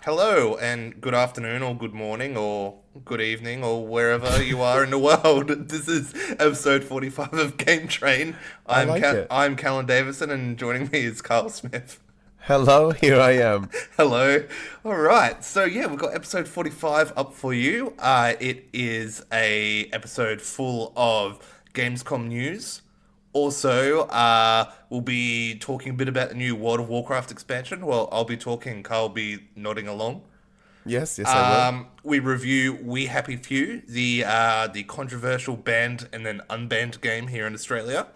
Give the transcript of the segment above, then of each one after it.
Hello and good afternoon or good morning or good evening or wherever you are in the world. This is episode 45 of Game Train. I like it. I'm Callan Davison and joining me is Carl Smith. Hello, here I am. Hello. All right. So yeah, we've got episode 45 up for you. It is a episode full of Gamescom news. Also, we'll be talking a bit about the new World of Warcraft expansion. Well, I'll be talking, Carl will be nodding along. Yes, I will. We review We Happy Few, the controversial banned and then unbanned game here in Australia.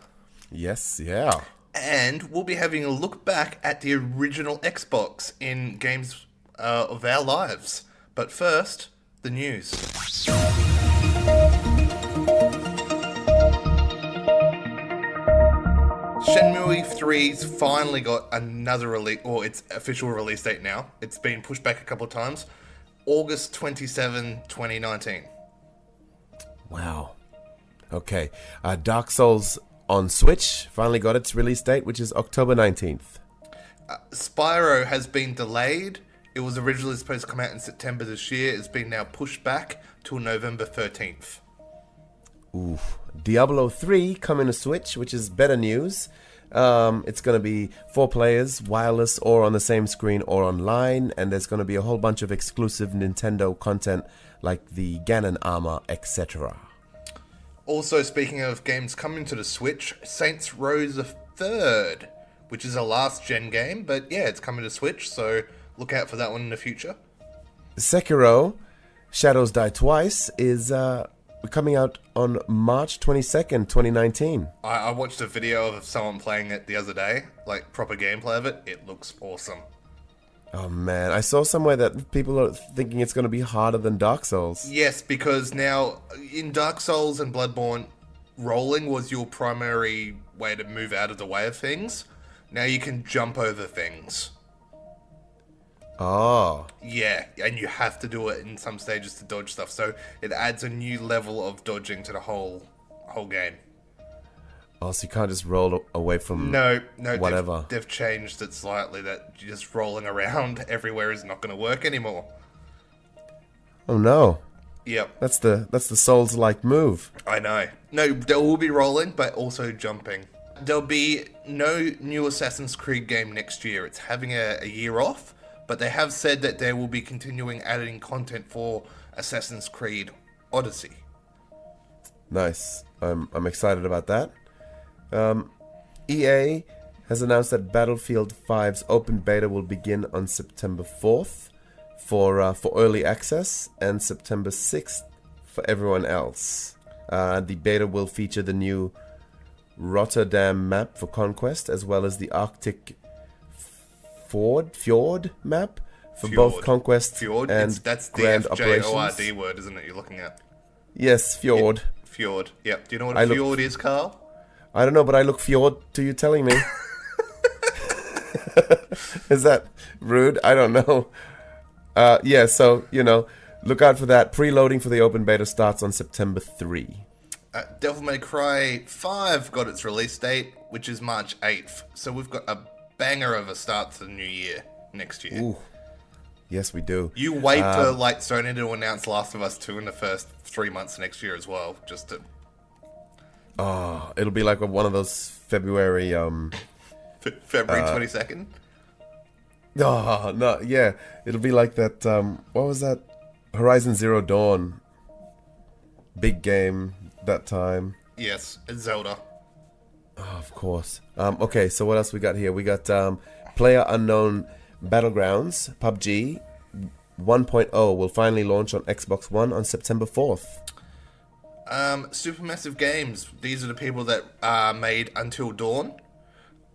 Yes, yeah. And we'll be having a look back at the original Xbox in games of our lives. But first, the news. Shenmue 3's finally got another release, or its official release date now. It's been pushed back a couple of times. August 27, 2019. Wow. Okay. Dark Souls on Switch finally got its release date, which is October 19th. Spyro has been delayed. It was originally supposed to come out in September this year. It's been now pushed back till November 13th. Oof. Diablo 3 coming to Switch, which is better news. It's going to be 4 players, wireless or on the same screen or online, and there's going to be a whole bunch of exclusive Nintendo content like the Ganon armor, etc. Also, speaking of games coming to the Switch, Saints Row the Third, which is a last-gen game, but yeah, it's coming to Switch, so look out for that one in the future. Sekiro, Shadows Die Twice, is coming out on March 22nd, 2019. I watched a video of someone playing it the other day, like proper gameplay of it. It looks awesome. Oh man, I saw somewhere that people are thinking it's going to be harder than Dark Souls. Yes, because now in Dark Souls and Bloodborne, rolling was your primary way to move out of the way of things. Now you can jump over things. Oh. Yeah, and you have to do it in some stages to dodge stuff, so it adds a new level of dodging to the whole game. Oh, so you can't just roll away from No, whatever. They've changed it slightly that just rolling around everywhere is not going to work anymore. Oh no. Yep. That's the Souls-like move. I know. No, there will be rolling, but also jumping. There'll be no new Assassin's Creed game next year. It's having a year off. But they have said that they will be continuing adding content for Assassin's Creed Odyssey. Nice. I'm excited about that. EA has announced that Battlefield 5's open beta will begin on September 4th for early access and September 6th for everyone else. The beta will feature the new Rotterdam map for Conquest as well as the Arctic Fjord map for both Conquest Fjord? and that's the Grand FJORD Operations. word, isn't it, you're looking at? Yes, Fjord. Yeah, fjord. Yep. Do you know what a fjord is, Carl? I don't know, but I look Fjord to you telling me. Is that rude? I don't know. Yeah, so, look out for that. Preloading for the open beta starts on September 3. Devil May Cry 5 got its release date, which is March 8th. So we've got a banger of a start to the new year next year. Ooh. Yes, we do. You wait for Sony to announce Last of Us 2 in the first 3 months next year as well, just to... Oh, it'll be like one of those February... February 22nd? Oh, no, yeah. It'll be like that, what was that? Horizon Zero Dawn. Big game that time. Yes, it's Zelda. Oh, of course. Okay, so what else we got here? We got Player Unknown Battlegrounds, PUBG 1.0 will finally launch on Xbox One on September 4th. Supermassive Games, these are the people that made Until Dawn,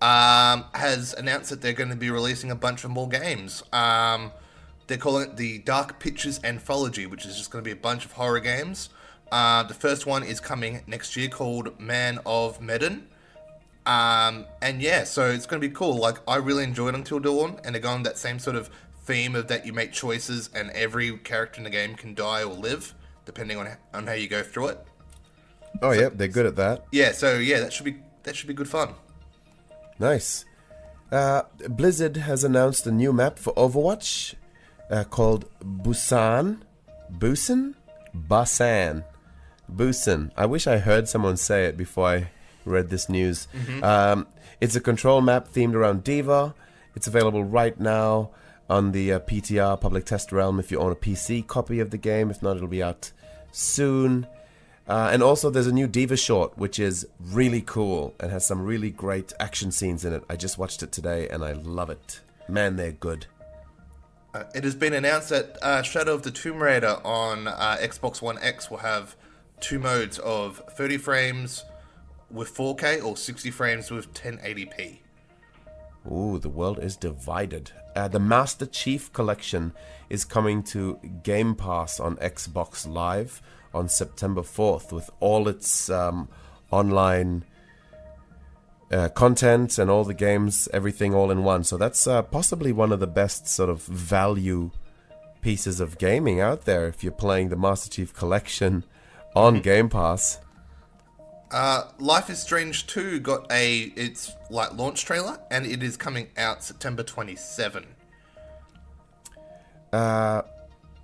has announced that they're going to be releasing a bunch of more games. They're calling it the Dark Pictures Anthology, which is just going to be a bunch of horror games. The first one is coming next year called Man of Medan. And yeah, so it's going to be cool. Like, I really enjoyed Until Dawn, and they're going that same sort of theme of that you make choices and every character in the game can die or live, depending on how you go through it. Oh, yeah, they're good at that. Yeah, so yeah, that should be good fun. Nice. Blizzard has announced a new map for Overwatch. called Busan. Busan. I wish I heard someone say it before I read this news. It's a control map themed around D.Va. It's available right now on the PTR Public Test Realm if you own a PC copy of the game. If not, it'll be out soon. And also there's a new D.Va short, which is really cool and has some really great action scenes in it. I just watched it today and I love it. Man, they're good. It has been announced that Shadow of the Tomb Raider on Xbox One X will have 2 modes of 30 frames with 4K or 60 frames with 1080p. Ooh, the world is divided. The Master Chief Collection is coming to Game Pass on Xbox Live on September 4th with all its online content and all the games, everything all in one. So that's possibly one of the best sort of value pieces of gaming out there if you're playing the Master Chief Collection on Game Pass. Life is Strange 2 got its launch trailer, and it is coming out September 27.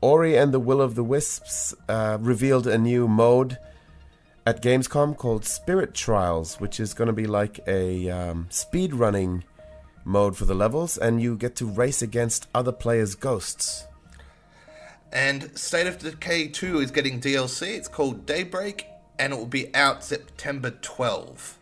Ori and the Will of the Wisps revealed a new mode at Gamescom called Spirit Trials, which is going to be like a speedrunning mode for the levels, and you get to race against other players' ghosts. And State of Decay 2 is getting DLC. It's called Daybreak, and it will be out September 12.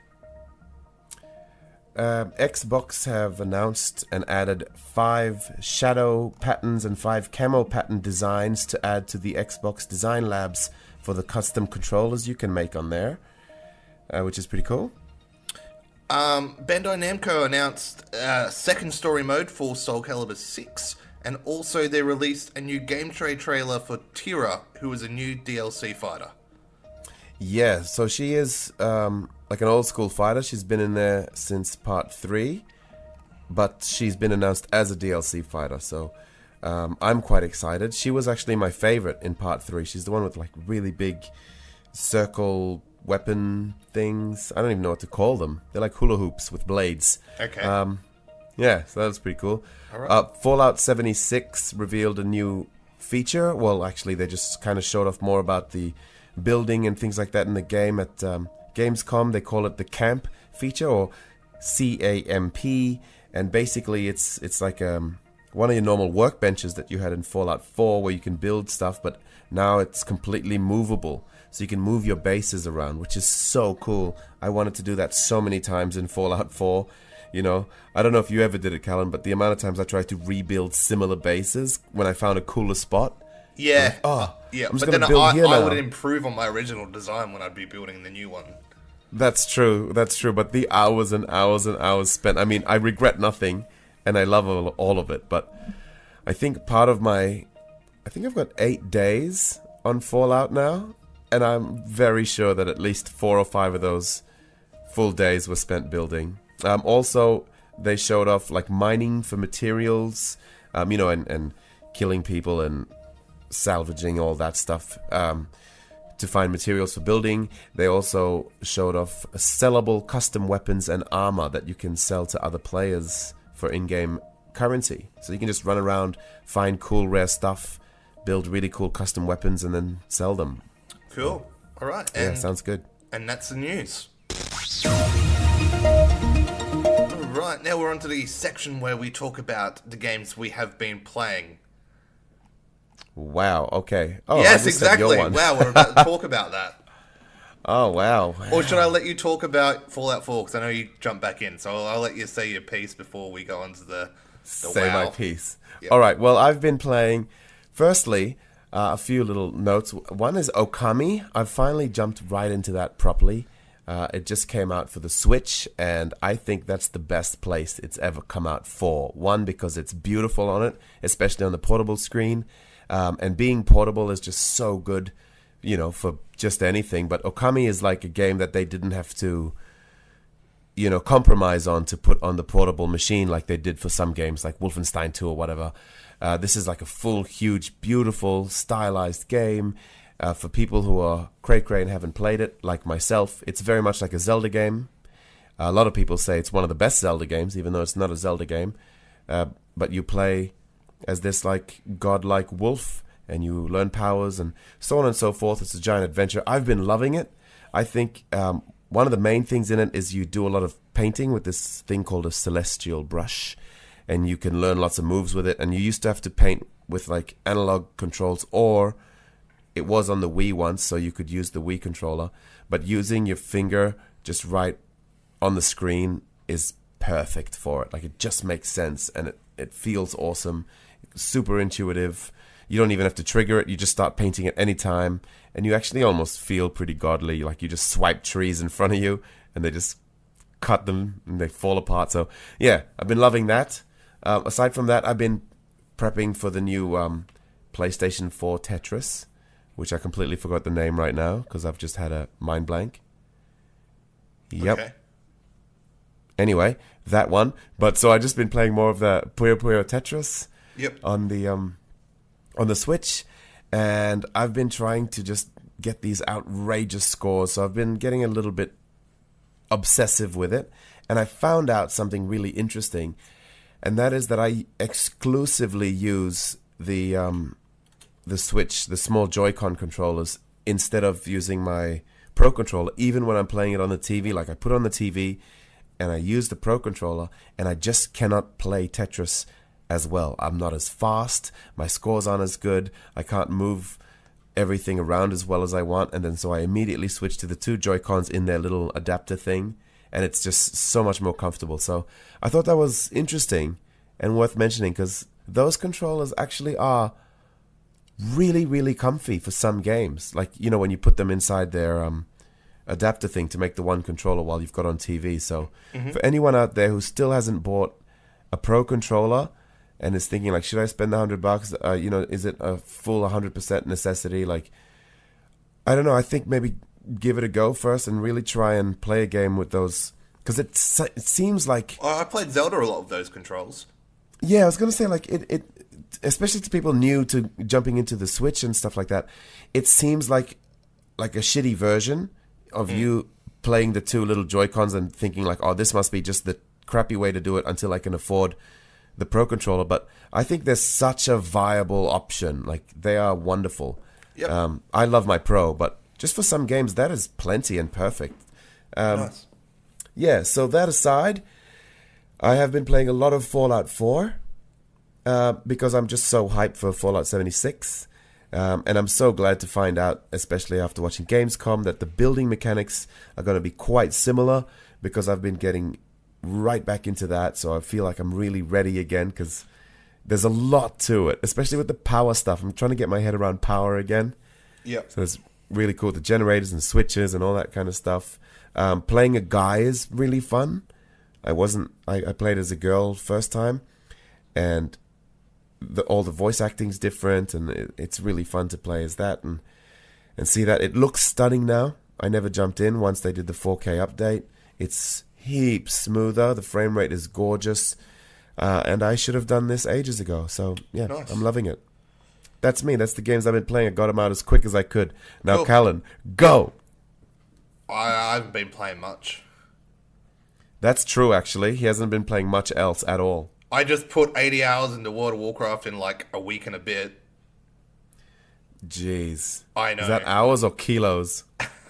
Xbox have announced and added 5 shadow patterns and 5 camo pattern designs to add to the Xbox Design Labs for the custom controllers you can make on there, which is pretty cool. Bandai Namco announced second story mode for Soul Calibur 6, and also they released a new game trailer for Tira, who is a new DLC fighter. Yeah, so she is like an old school fighter. She's been in there since part 3, but she's been announced as a DLC fighter, so I'm quite excited. She was actually my favorite in part 3. She's the one with like really big circle weapon things. I don't even know what to call them. They're like hula hoops with blades. Okay. Yeah, so that was pretty cool. All right. Fallout 76 revealed a new feature. Well, actually, they just kind of showed off more about the building and things like that in the game at Gamescom. They call it the camp feature, or CAMP, and basically it's like one of your normal workbenches that you had in Fallout 4 where you can build stuff, but now it's completely movable, so you can move your bases around, which is so cool. I wanted to do that so many times in Fallout 4. You know, I don't know if you ever did it, Callan, but the amount of times I tried to rebuild similar bases when I found a cooler spot. Yeah. Like, yeah, I'm just but gonna then build here I now. would improve on my original design when I'd be building the new one. That's true, but the hours and hours and hours spent, I mean, I regret nothing, and I love all of it, but I think I think I've got 8 days on Fallout now, and I'm very sure that at least 4 or 5 of those full days were spent building. Also, they showed off like mining for materials, you know, and killing people and salvaging all that stuff to find materials for building. They also showed off sellable custom weapons and armor that you can sell to other players for in-game currency. So you can just run around, find cool rare stuff, build really cool custom weapons, and then sell them. Cool. All right. Yeah, sounds good. And that's the news. Right, now we're on to the section where we talk about the games we have been playing. Wow, okay. Oh, yes, exactly. Wow, we're about to talk about that. Oh, wow. Or should I let you talk about Fallout 4? Because I know you jumped back in, so I'll let you say your piece before we go on to the say wow. my piece. Yep. All right, well, I've been playing, firstly, a few little notes. One is Okami. I've finally jumped right into that properly. It just came out for the Switch, and I think that's the best place it's ever come out for. One, because it's beautiful on it, especially on the portable screen, and being portable is just so good, you know, for just anything. But Okami is like a game that they didn't have to, you know, compromise on to put on the portable machine like they did for some games, like Wolfenstein 2 or whatever. This is like a full, huge, beautiful, stylized game. For people who are cray-cray and haven't played it, like myself, it's very much like a Zelda game. A lot of people say it's one of the best Zelda games, even though it's not a Zelda game. But you play as this like godlike wolf, and you learn powers and so on and so forth. It's a giant adventure. I've been loving it. I think one of the main things in it is you do a lot of painting with this thing called a celestial brush, and you can learn lots of moves with it. And you used to have to paint with like analog controls, or it was on the Wii once, so you could use the Wii controller. But using your finger just right on the screen is perfect for it. Like, it just makes sense, and it feels awesome, super intuitive. You don't even have to trigger it. You just start painting at any time, and you actually almost feel pretty godly. Like, you just swipe trees in front of you, and they just cut them, and they fall apart. So, yeah, I've been loving that. Aside from that, I've been prepping for the new PlayStation 4 Tetris, which I completely forgot the name right now because I've just had a mind blank. Yep. Okay. Anyway, that one. But so I've just been playing more of the Puyo Puyo Tetris. Yep. On the Switch, and I've been trying to just get these outrageous scores. So I've been getting a little bit obsessive with it, and I found out something really interesting, and that is that I exclusively use the Switch, the small Joy-Con controllers, instead of using my Pro Controller, even when I'm playing it on the TV. Like, I put on the TV and I use the Pro Controller, and I just cannot play Tetris as well. I'm not as fast, my scores aren't as good, I can't move everything around as well as I want, and then so I immediately switch to the two Joy-Cons in their little adapter thing, and it's just so much more comfortable. So I thought that was interesting and worth mentioning, because those controllers actually are really, really comfy for some games. Like, you know, when you put them inside their adapter thing to make the one controller while you've got on TV. So for anyone out there who still hasn't bought a Pro Controller and is thinking, like, should I spend the $100? You know, is it a full 100% necessity? Like, I don't know. I think maybe give it a go first and really try and play a game with those, because it seems like... I played Zelda a lot of those controls. Yeah, I was going to say, like, it especially to people new to jumping into the Switch and stuff like that, it seems like a shitty version of you playing the two little Joy-Cons and thinking, like, oh, this must be just the crappy way to do it until I can afford the Pro Controller. But I think there's such a viable option. Like, they are wonderful. Yep. I love my Pro, but just for some games, that is plenty and perfect. Nice. Yeah, so that aside, I have been playing a lot of Fallout 4 because I'm just so hyped for Fallout 76. And I'm so glad to find out, especially after watching Gamescom, that the building mechanics are going to be quite similar, because I've been getting right back into that. So I feel like I'm really ready again, because there's a lot to it, especially with the power stuff. I'm trying to get my head around power again. Yeah. So it's really cool. The generators and switches and all that kind of stuff. Playing a guy is really fun. I played as a girl first time, and all the voice acting's different, and it's really fun to play as that and see that. It looks stunning now. I never jumped in once they did the 4K update. It's heaps smoother. The frame rate is gorgeous, and I should have done this ages ago. So yeah, nice. I'm loving it. That's me. That's the games I've been playing. I got them out as quick as I could. Now, cool. Callan, go. I haven't been playing much. That's true, actually. He hasn't been playing much else at all. I just put 80 hours into World of Warcraft in like a week and a bit. Jeez. I know. Is that hours or kilos?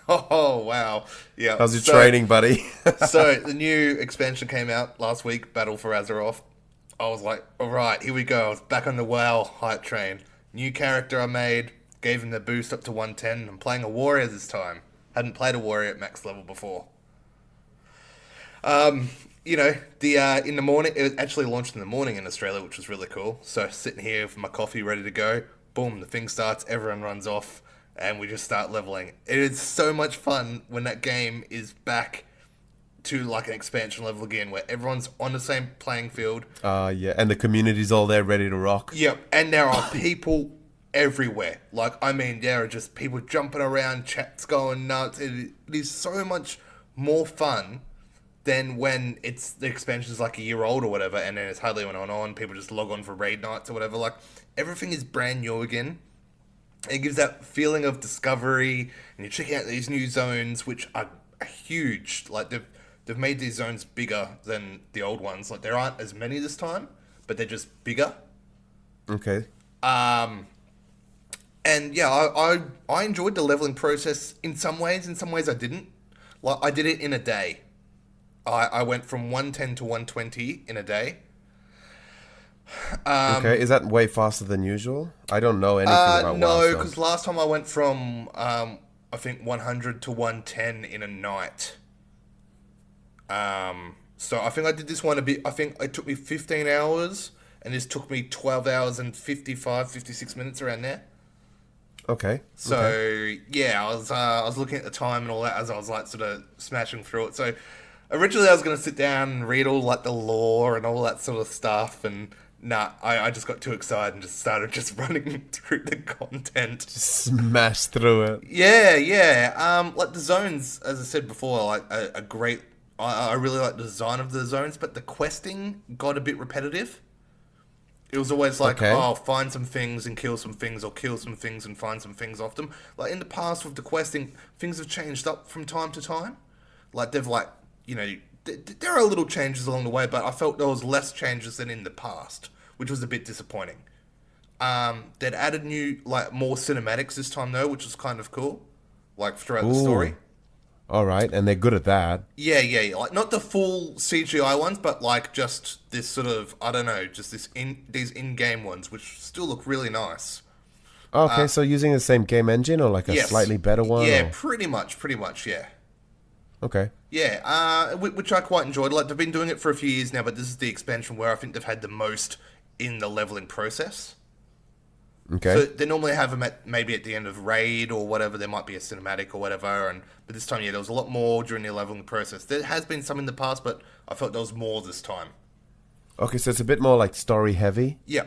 Oh, wow. Yeah. How's your training, buddy? So, the new expansion came out last week, Battle for Azeroth. I was like, alright, here we go. I was back on the WoW hype train. New character I made, gave him the boost up to 110. I'm playing a warrior this time. Hadn't played a warrior at max level before. You know, in the morning, it actually launched in the morning in Australia, which was really cool. So sitting here with my coffee ready to go, boom, the thing starts, everyone runs off, and we just start leveling. It is so much fun when that game is back to like an expansion level again, where everyone's on the same playing field. Yeah, and the community's all there ready to rock. Yep, and there are people everywhere. Like, I mean, there are just people jumping around, chats going nuts. It is so much more fun than when the expansion's like a year old or whatever, and then it's hardly anyone on. People just log on for raid nights or whatever. Like, everything is brand new again. It gives that feeling of discovery, and you're checking out these new zones, which are huge. Like, they've made these zones bigger than the old ones. Like, there aren't as many this time, but they're just bigger. Okay. And yeah, I enjoyed the leveling process in some ways. In some ways, I didn't. Like, I did it in a day. I went from 110 to 120 in a day. Okay. Is that way faster than usual? I don't know anything about WoW. No, So. because last time I went from I think 100 to 110 in a night. So I think I did this one a bit. I think it took me 15 hours, and this took me 12 hours and 56 minutes around there. Okay. So okay. yeah, I was looking at the time and all that as I was like sort of smashing through it. So originally I was going to sit down and read all like the lore and all that sort of stuff, and nah, I just got too excited and just started just running through the content. Smash through it. Yeah. Like the zones, as I said before, like a great. I really like the design of the zones, but the questing got a bit repetitive. It was always like, Okay. oh, find some things and kill some things, or kill some things and find some things off them. Like in the past with the questing, things have changed up from time to time. Like they've like, you know, there are little changes along the way, but I felt there was less changes than in the past, which was a bit disappointing. They'd added more cinematics this time though, which was kind of cool, like throughout the story. All right, and they're good at that. Yeah. Like not the full CGI ones, but like just this sort of I don't know, just these in-game ones, which still look really nice. Okay, so using the same game engine or like a Yes. slightly better one? Yeah, or- pretty much. Yeah. Okay. Yeah, which I quite enjoyed. Like they've been doing it for a few years now, but this is the expansion where I think they've had the most in the leveling process. Okay. So they normally have them maybe at the end of raid or whatever. There might be a cinematic or whatever, but this time, yeah, there was a lot more during the leveling process. There has been some in the past, but I felt there was more this time. Okay, so it's a bit more like story heavy. Yeah.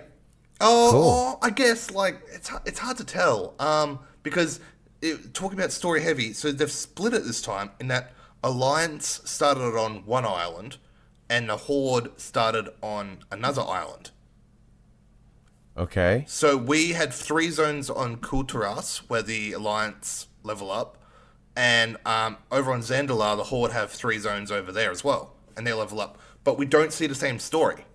Cool. I guess like it's hard to tell. Because talking about story heavy, so they've split it this time in that Alliance started on one island, and the Horde started on another island. Okay. So we had 3 zones on Kulturas where the Alliance level up, and over on Zandalar, the Horde have 3 zones over there as well, and they level up. But we don't see the same story.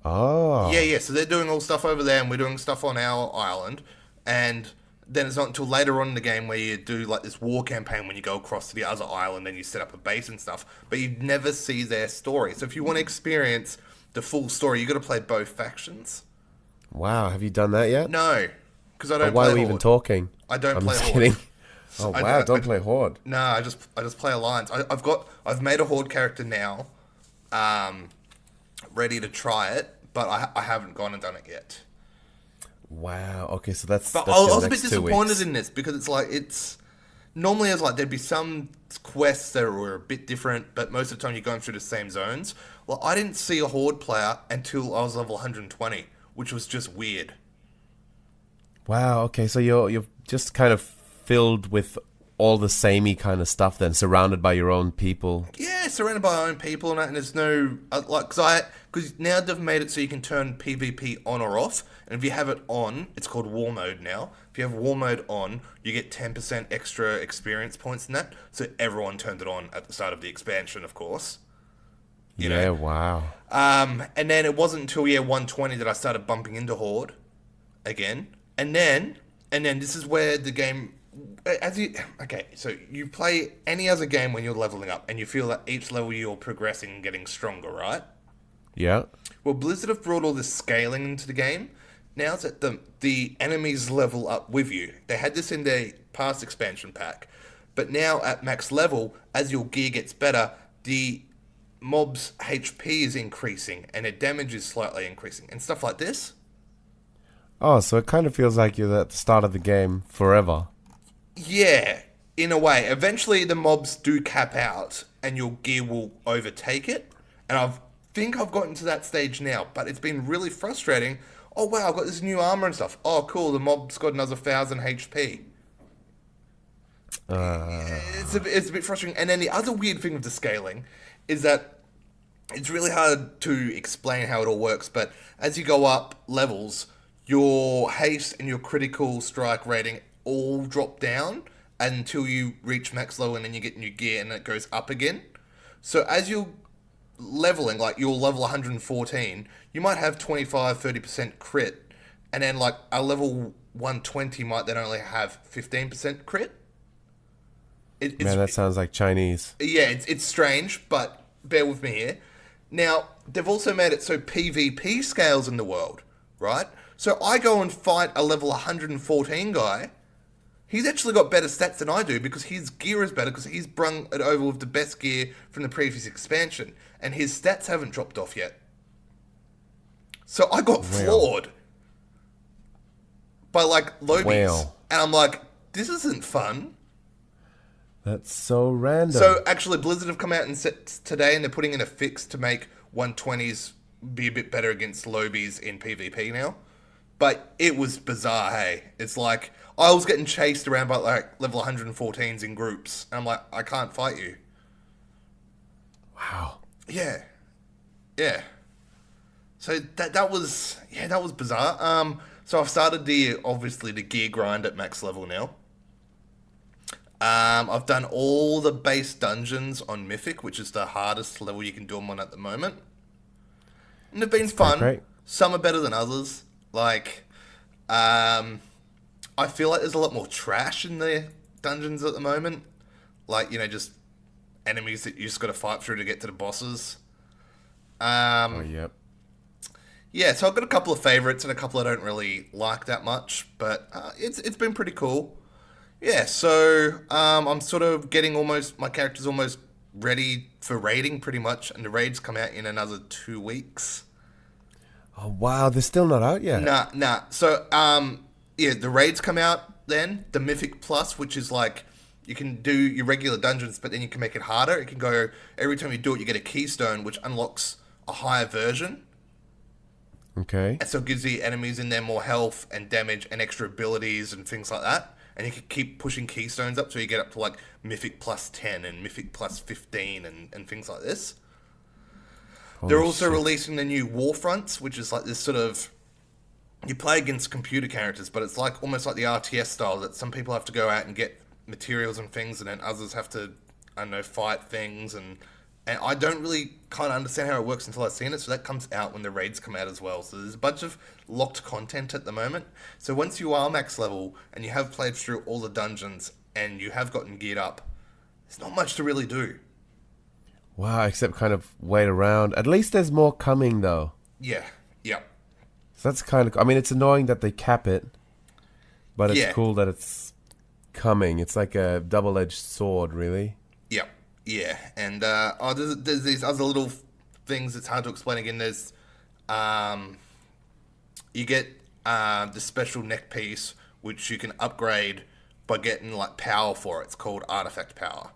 Oh. Yeah. So they're doing all stuff over there, and we're doing stuff on our island, and then it's not until later on in the game where you do like this war campaign when you go across to the other island and you set up a base and stuff, but you never see their story. So if you want to experience the full story, you got to play both factions. Wow, have you done that yet? No, because I don't. Why play are we Horde. even talking? I don't I'm play just Horde. kidding. Oh wow, don't play Horde. No, I just play Alliance. I've made a Horde character now, ready to try it, but I haven't gone and done it yet. Wow. Okay, so that's. But that's I your was a bit next 2 disappointed weeks. in this because normally it's like there'd be some quests that were a bit different, but most of the time you're going through the same zones. Well, I didn't see a Horde player until I was level 120, which was just weird. Wow. Okay, so you're just kind of filled with all the samey kind of stuff, then surrounded by your own people. Yeah, surrounded by our own people and that, and there's no because now they've made it so you can turn PvP on or off, and if you have it on, it's called War Mode now. If you have War Mode on, you get 10% extra experience points in that. So everyone turned it on at the start of the expansion, of course. You Yeah. know? Wow. And then it wasn't until year 120 that I started bumping into Horde again, and then this is where the game. So you play any other game when you're leveling up, and you feel that each level you're progressing and getting stronger, right? Yeah. Well, Blizzard have brought all this scaling into the game. Now that the enemies level up with you. They had this in their past expansion pack, but now at max level, as your gear gets better, the mob's HP is increasing and their damage is slightly increasing and stuff like this. Oh, so it kind of feels like you're at the start of the game forever. Yeah, in a way. Eventually the mobs do cap out and your gear will overtake it. And I think I've gotten to that stage now, but it's been really frustrating. Oh wow, I've got this new armor and stuff. Oh cool, the mob's got another 1,000 HP. It's a bit frustrating. And then the other weird thing with the scaling is that it's really hard to explain how it all works, but as you go up levels, your haste and your critical strike rating all drop down until you reach max level, and then you get new gear and it goes up again. So as you leveling, like you're level 114, you might have 25-30% crit, and then like a level 120 might then only have 15% crit. Man, that sounds like Chinese. Yeah, it's strange, but bear with me here. Now, they've also made it so PvP scales in the world, right? So I go and fight a level 114 guy. He's actually got better stats than I do because his gear is better because he's brung it over with the best gear from the previous expansion. And his stats haven't dropped off yet. So I got floored by like lobies. Wow. And I'm like, this isn't fun. That's so random. So actually Blizzard have come out and said today and they're putting in a fix to make 120s be a bit better against lobies in PvP now. But it was bizarre, hey. It's like, I was getting chased around by like level 114s in groups. And I'm like, I can't fight you. Wow. Yeah. Yeah. So that was bizarre. So I've started obviously the gear grind at max level now. I've done all the base dungeons on Mythic, which is the hardest level you can do them on at the moment. And they've been fun. Great. Some are better than others. Like, I feel like there's a lot more trash in the dungeons at the moment. Like, just enemies that you just got to fight through to get to the bosses. Yep. Yeah, so I've got a couple of favorites and a couple I don't really like that much, but it's been pretty cool. Yeah, so I'm sort of getting my character's almost ready for raiding pretty much, and the raids come out in another 2 weeks. Oh, wow, they're still not out yet. Nah. So, the raids come out then. The Mythic Plus, which is like, you can do your regular dungeons, but then you can make it harder. It can go, every time you do it, you get a keystone, which unlocks a higher version. Okay. And so it gives the enemies in there more health and damage and extra abilities and things like that. And you can keep pushing keystones up, so you get up to like Mythic plus 10 and Mythic plus 15 and things like this. They're also releasing the new Warfronts, which is like this sort of... You play against computer characters, but it's like almost like the RTS style, that some people have to go out and get materials and things, and then others have to, I don't know, fight things. And I don't really kind of understand how it works until I've seen it, so that comes out when the raids come out as well. So there's a bunch of locked content at the moment. So once you are max level, and you have played through all the dungeons, and you have gotten geared up, there's not much to really do. Wow, except kind of wait around. At least there's more coming, though. Yeah. So that's kind of... I mean, it's annoying that they cap it, but it's Yeah. cool that it's coming. It's like a double-edged sword, really. Yeah. And there's these other little things it's hard to explain again. There's... you get the special neck piece, which you can upgrade by getting like power for it. It's called artifact power.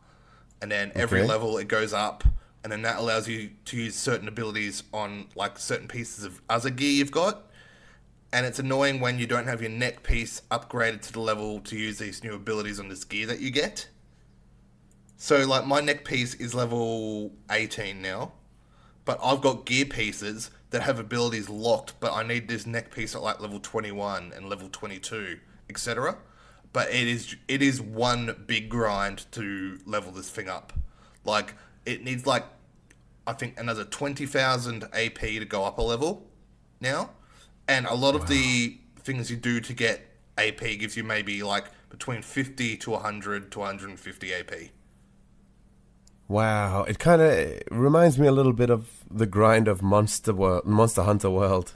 And then every level it goes up, and then that allows you to use certain abilities on like certain pieces of other gear you've got. And it's annoying when you don't have your neck piece upgraded to the level to use these new abilities on this gear that you get. So like my neck piece is level 18 now, but I've got gear pieces that have abilities locked, but I need this neck piece at like level 21 and level 22, etc. But it is one big grind to level this thing up. Like, it needs like, I think another 20,000 AP to go up a level now. And a lot of the things you do to get AP gives you maybe like between 50 to 100 to 150 AP. Wow, it kind of reminds me a little bit of the grind of Monster Hunter World.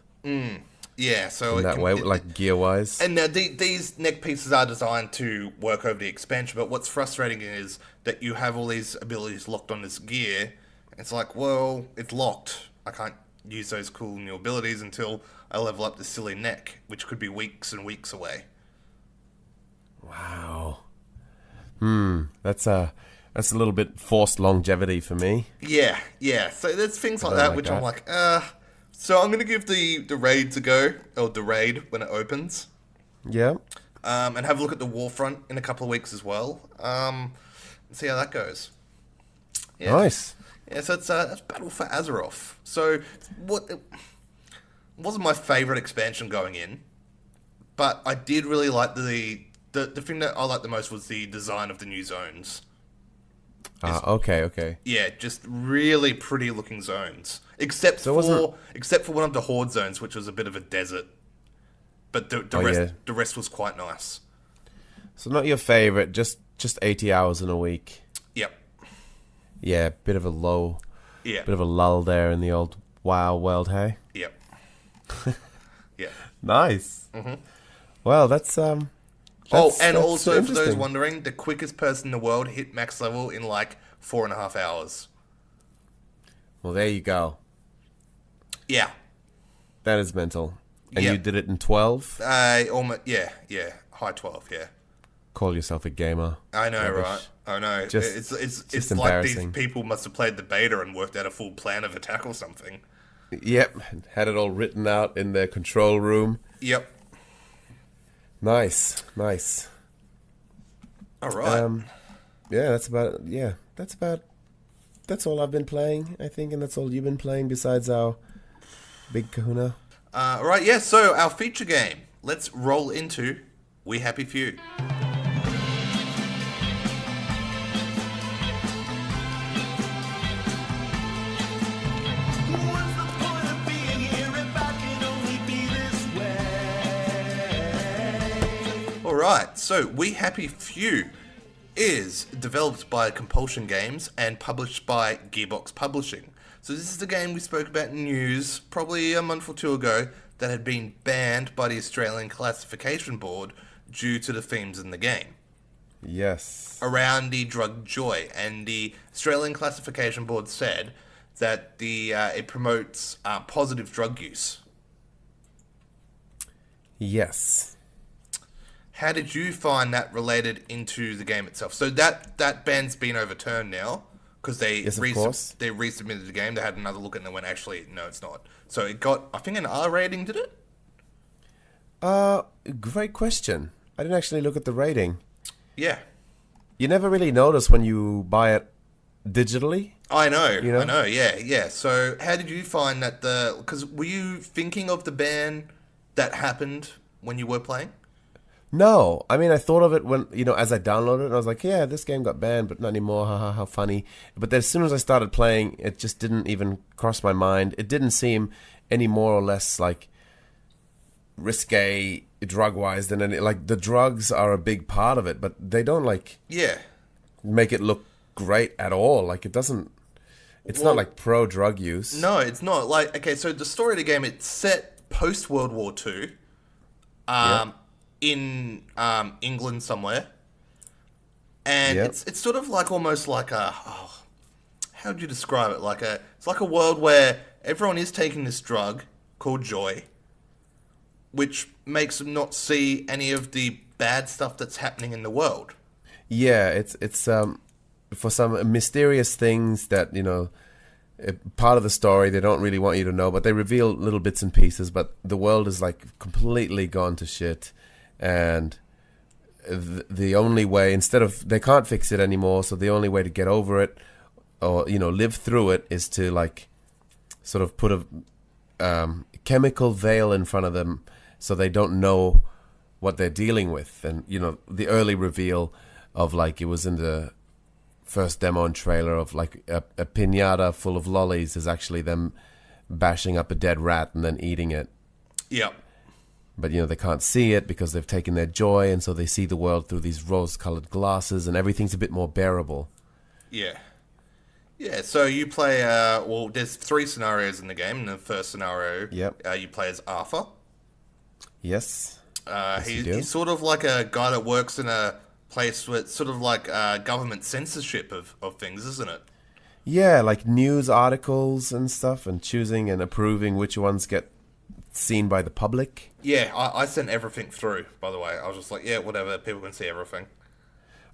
Yeah, so in that way, like gear-wise. And now these neck pieces are designed to work over the expansion, but what's frustrating is that you have all these abilities locked on this gear. It's like, well, it's locked. I can't use those cool new abilities until I level up the silly neck, which could be weeks and weeks away. Wow. That's a little bit forced longevity for me. Yeah. So there's things like that, which I'm like, So I'm going to give the raids a go, or the raid when it opens. Yeah. And have a look at the Warfront in a couple of weeks as well. And see how that goes. Yeah. Nice. Yeah, so it's Battle for Azeroth. So it wasn't my favourite expansion going in, but I did really like the thing that I liked the most was the design of the new zones. Okay. Yeah, just really pretty looking zones. Except for one of the horde zones, which was a bit of a desert. But the rest was quite nice. So not your favorite, just 80 hours in a week. Yep. Yeah, bit of a lull there in the old WoW world, hey? Yep. Yeah. Nice. Mm-hmm. Well, that's also for those wondering, the quickest person in the world hit max level in like 4.5 hours. Well, there you go. Yeah. That is mental. And you did it in 12? High 12, yeah. Call yourself a gamer. I know, Rubbish. right? I know. It's like embarrassing. these people must have played the beta and worked out a full plan of attack or something. Yep, had it all written out in their control room. Yep. Nice. All right. That's all I've been playing, I think, and that's all you've been playing besides our big kahuna. Right, yeah, so our feature game. Let's roll into We Happy Few. Alright, so We Happy Few is developed by Compulsion Games and published by Gearbox Publishing. So this is the game we spoke about in news probably a month or two ago that had been banned by the Australian Classification Board due to the themes in the game. Yes. Around the drug joy, and the Australian Classification Board said that it promotes positive drug use. Yes. How did you find that related into the game itself? So that ban's been overturned now because they resubmitted the game. They had another look at it and they went, actually, no, it's not. So it got, I think, an R rating, did it? Great question. I didn't actually look at the rating. Yeah. You never really notice when you buy it digitally. I know, yeah. So how did you find that because were you thinking of the ban that happened when you were playing? No, I mean, I thought of it when, as I downloaded it, and I was like, yeah, this game got banned, but not anymore, haha, how funny. But then as soon as I started playing, it just didn't even cross my mind. It didn't seem any more or less, like, risque drug-wise than any, like, the drugs are a big part of it, but they don't, like, make it look great at all. Like, it doesn't, it's not, like, pro-drug use. No, it's not. Like, okay, so the story of the game, it's set post-World War II. In England somewhere, and it's sort of like almost like how would you describe it? It's like a world where everyone is taking this drug called joy, which makes them not see any of the bad stuff that's happening in the world. Yeah, it's for some mysterious things that part of the story they don't really want you to know, but they reveal little bits and pieces. But the world is like completely gone to shit. And the only way, they can't fix it anymore, so the only way to get over it, or, live through it, is to, like, sort of put a chemical veil in front of them so they don't know what they're dealing with. And, the early reveal of, like, it was in the first demo and trailer of, like, a piñata full of lollies is actually them bashing up a dead rat and then eating it. Yep. But, they can't see it because they've taken their joy, and so they see the world through these rose-colored glasses, and everything's a bit more bearable. Yeah. Yeah, so you play, there's 3 scenarios in the game. In the first scenario, you play as Arthur. Yes. He's sort of like a guy that works in a place where it's sort of like government censorship of things, isn't it? Yeah, like news articles and stuff, and choosing and approving which ones get seen by the public. Yeah, I sent everything through, by the way. I was just like, yeah, whatever, people can see everything.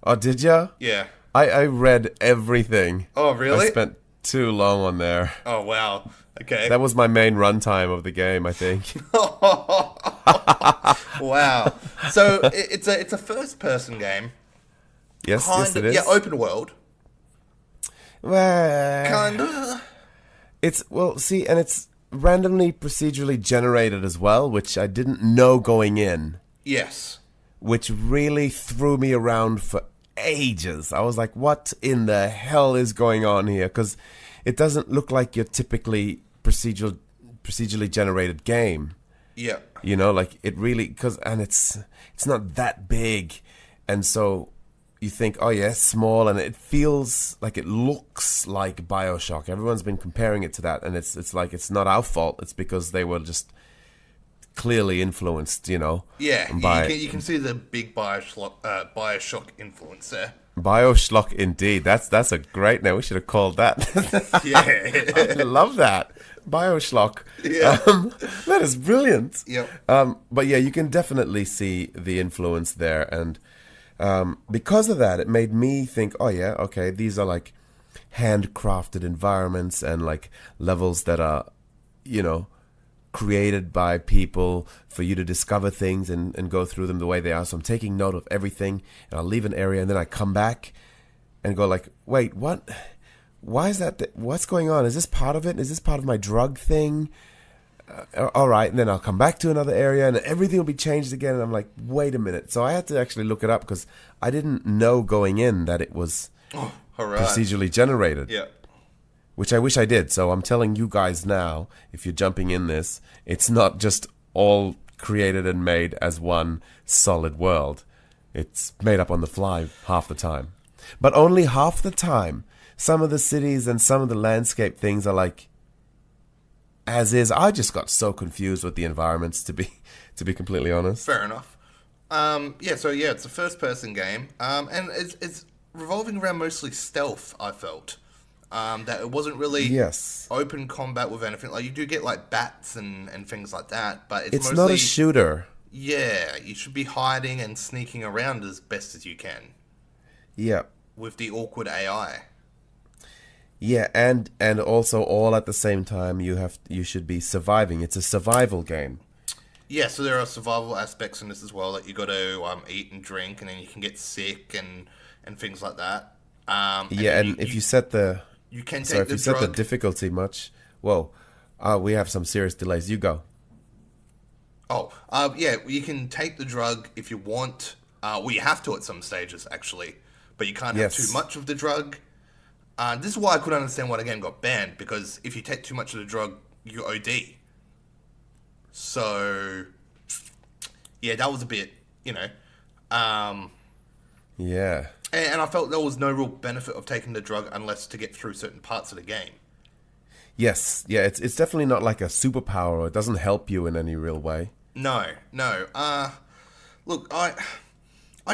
Oh, did ya? Yeah. I read everything. Oh, really? I spent too long on there. Oh, wow. Okay. That was my main runtime of the game, I think. Wow. So, it's a first-person game. Yes, it is. Yeah, open world. Well, Kinda. And it's randomly procedurally generated as well, which I didn't know going in. Yes. Which really threw me around for ages. I was like, what in the hell is going on here? Because it doesn't look like your typically procedurally generated game. Yeah. You know, like it really, and it's not that big. And so you think, oh yeah, small, and it feels like it looks like BioShock. Everyone's been comparing it to that, and it's like it's not our fault. It's because they were just clearly influenced, you know. Yeah, you can see the big BioShock influence there. BioShock, indeed. That's a great name. We should have called that. Yeah. I love that. BioShock. Yeah. That is brilliant. Yep. But yeah, you can definitely see the influence there, and because of that, it made me think, oh yeah, okay, these are like handcrafted environments and like levels that are, you know, created by people for you to discover things and go through them the way they are. So I'm taking note of everything, and I'll leave an area, and then I come back and go like, wait, what? Why is that? What's going on? Is this part of it? Is this part of my drug thing? All right, and then I'll come back to another area, and everything will be changed again. And I'm like, wait a minute. So I had to actually look it up because I didn't know going in that it was procedurally generated. Yeah. Which I wish I did. So I'm telling you guys now, if you're jumping in this, it's not just all created and made as one solid world. It's made up on the fly half the time. But only half the time. Some of the cities and some of the landscape things are like as is. I just got so confused with the environments, to be completely honest. Fair enough. It's a first-person game, and it's revolving around mostly stealth, I felt. That it wasn't really open combat with anything. Like, you do get like bats and things like that, but it's mostly not a shooter. Yeah, you should be hiding and sneaking around as best as you can. Yeah. With the awkward AI. Yeah, and also all at the same time you should be surviving. It's a survival game. Yeah, so there are survival aspects in this as well. Like, you got to eat and drink, and then you can get sick and things like that. If you set the set the difficulty much, whoa, we have some serious delays. You go. You can take the drug if you want. You have to at some stages, actually. But you can't have too much of the drug. This is why I couldn't understand why the game got banned, because if you take too much of the drug, you OD. So, yeah, that was a bit, Yeah. And I felt there was no real benefit of taking the drug unless to get through certain parts of the game. Yes, yeah, it's definitely not like a superpower. It doesn't help you in any real way. No. Look, I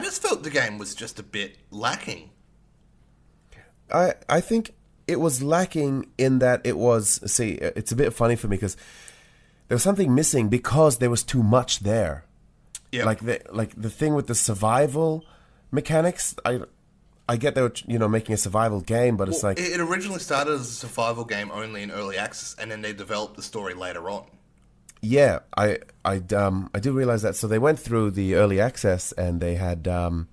just felt the game was just a bit lacking. I think it was lacking in that it was... See, it's a bit funny for me because there was something missing because there was too much there. Yeah. Like the thing with the survival mechanics, I get they were making a survival game, but it's like it originally started as a survival game only in early access, and then they developed the story later on. Yeah, I do realize that. So they went through the early access, and they had the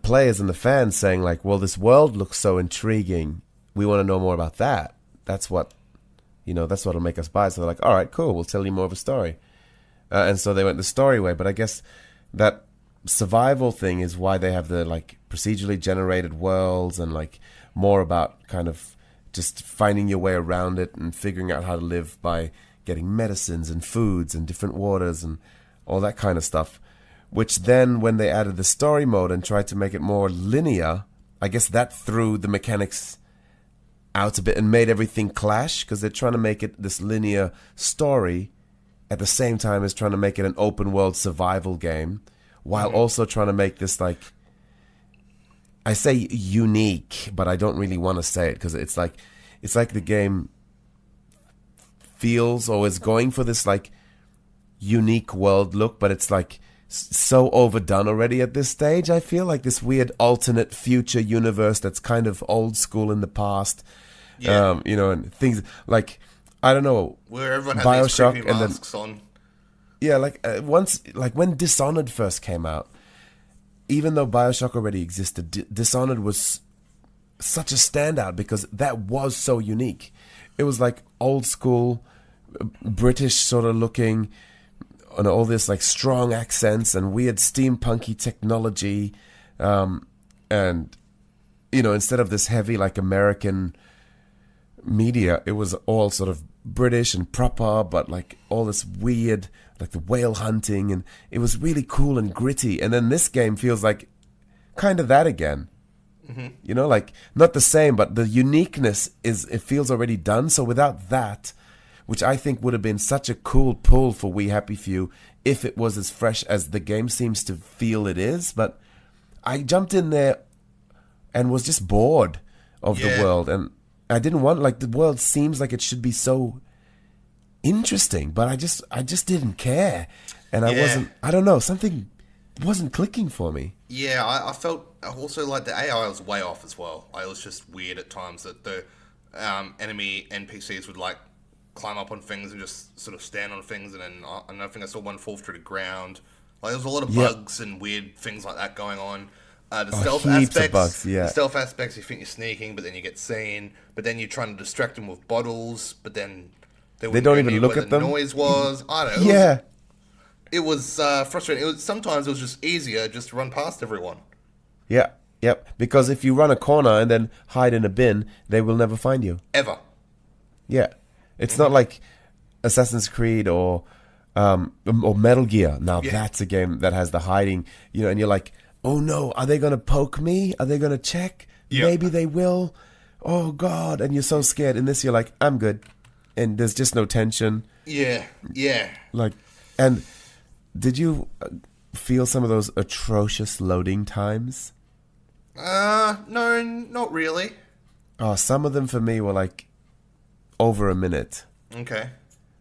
players and the fans saying like, "Well, this world looks so intriguing. We want to know more about that. That's what that's what'll make us buy." So they're like, "All right, cool. We'll tell you more of a story." And so they went the story way, but I guess that survival thing is why they have the like procedurally generated worlds and like more about kind of just finding your way around it and figuring out how to live by getting medicines and foods and different waters and all that kind of stuff. Which then when they added the story mode and tried to make it more linear, I guess that threw the mechanics out a bit and made everything clash, because they're trying to make it this linear story at the same time as trying to make it an open world survival game, while also trying to make this like, I say unique, but I don't really want to say it because it's like the game feels or is going for this like unique world look, but it's like so overdone already at this stage. I feel like this weird alternate future universe that's kind of old school in the past. Yeah. And things like, I don't know, where everyone has BioShock these creepy masks on. Yeah, once when Dishonored first came out, even though BioShock already existed, Dishonored was such a standout because that was so unique. It was like old school, British sort of looking, and all this like strong accents and weird steampunky technology, And instead of this heavy like American media, it was all sort of British and proper, but like all this weird, like the whale hunting, and it was really cool and gritty. And then this game feels like kind of that again. Like not the same, but the uniqueness it feels already done. So without that, which I think would have been such a cool pull for We Happy Few if it was as fresh as the game seems to feel it is. But I jumped in there and was just bored of the world, and I didn't want, like, the world seems like it should be so interesting, but I just didn't care, and I don't know, something wasn't clicking for me. Yeah, I felt also like the AI was way off as well. It was just weird at times that the enemy NPCs would like climb up on things and just sort of stand on things, and then I think I saw one fall through the ground. Like, there was a lot of bugs and weird things like that going on. The stealth aspects, bugs, the stealth aspects, you think you're sneaking, but then you get seen. But then you're trying to distract them with bottles, but then they don't even look at them. The noise was, I don't know. It was frustrating. Sometimes it was just easier just to run past everyone. Yeah, yep. Because if you run a corner and then hide in a bin, they will never find you. Ever. Yeah, it's not like Assassin's Creed or Metal Gear. Now that's a game that has the hiding, and you're like, oh no, are they going to poke me? Are they going to check? Yep. Maybe they will. Oh God. And you're so scared. In this, you're like, I'm good. And there's just no tension. Yeah. Like, and did you feel some of those atrocious loading times? No, not really. Oh, some of them for me were like over a minute. Okay.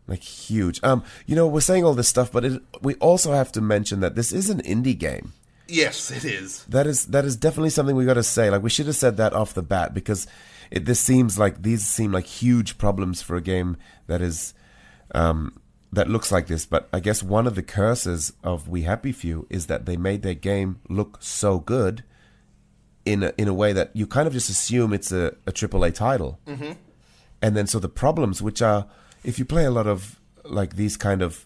Like huge. We're saying all this stuff, but we also have to mention that this is an indie game. Yes, it is. That is definitely something we got to say. Like, we should have said that off the bat, because these seem like huge problems for a game that is that looks like this. But I guess one of the curses of We Happy Few is that they made their game look so good in a way that you kind of just assume it's a AAA title. Mm-hmm. And then so the problems, which are, if you play a lot of like these kind of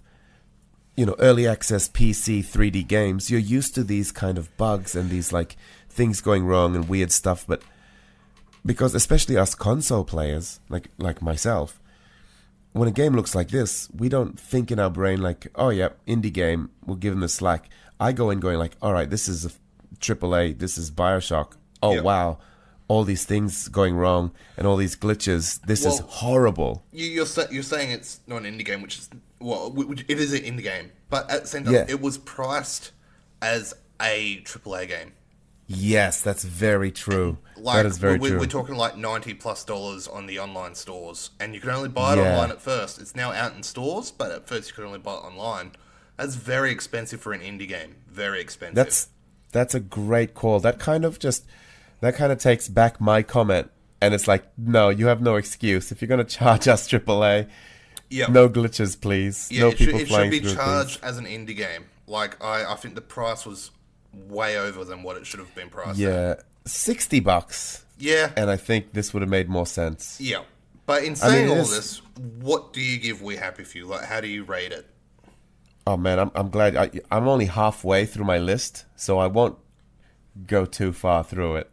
early access PC 3D games, you're used to these kind of bugs and these like things going wrong and weird stuff. But because especially us console players, like myself, when a game looks like this, we don't think in our brain like, oh yeah, indie game, we'll give them the slack. I go in going like, all right, this is a AAA, this is BioShock. Oh wow, all these things going wrong and all these glitches. This is horrible. You're saying it's not an indie game, which is it is an indie game, but at the same time, it was priced as a AAA game. Yes, that's very true. That is very true. We're talking like $90+ on the online stores, and you can only buy it online at first. It's now out in stores, but at first you could only buy it online. That's very expensive for an indie game. Very expensive. That's a great call. That kind of takes back my comment, and it's like, no, you have no excuse. If you're going to charge us AAA, no glitches, please. Yeah, no people it flying should be through charged things. as an indie game. Like, I think the price was way over than what it should have been priced. Yeah, $60. Yeah. And I think this would have made more sense. Yeah. But in saying all this, what do you give We Happy Few? Like, how do you rate it? Oh man, I'm glad. I'm only halfway through my list, so I won't go too far through it.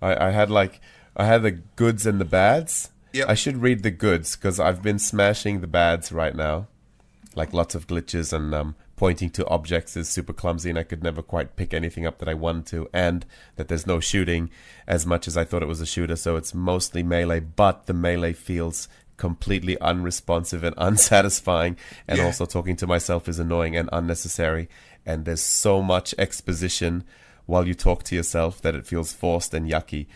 I had the goods and the bads. Yep. I should read the goods because I've been smashing the bads right now, like lots of glitches and pointing to objects is super clumsy, and I could never quite pick anything up that I wanted to, and that there's no shooting as much as I thought it was a shooter, so it's mostly melee, but the melee feels completely unresponsive and unsatisfying, and also talking to myself is annoying and unnecessary, and there's so much exposition while you talk to yourself that it feels forced and yucky.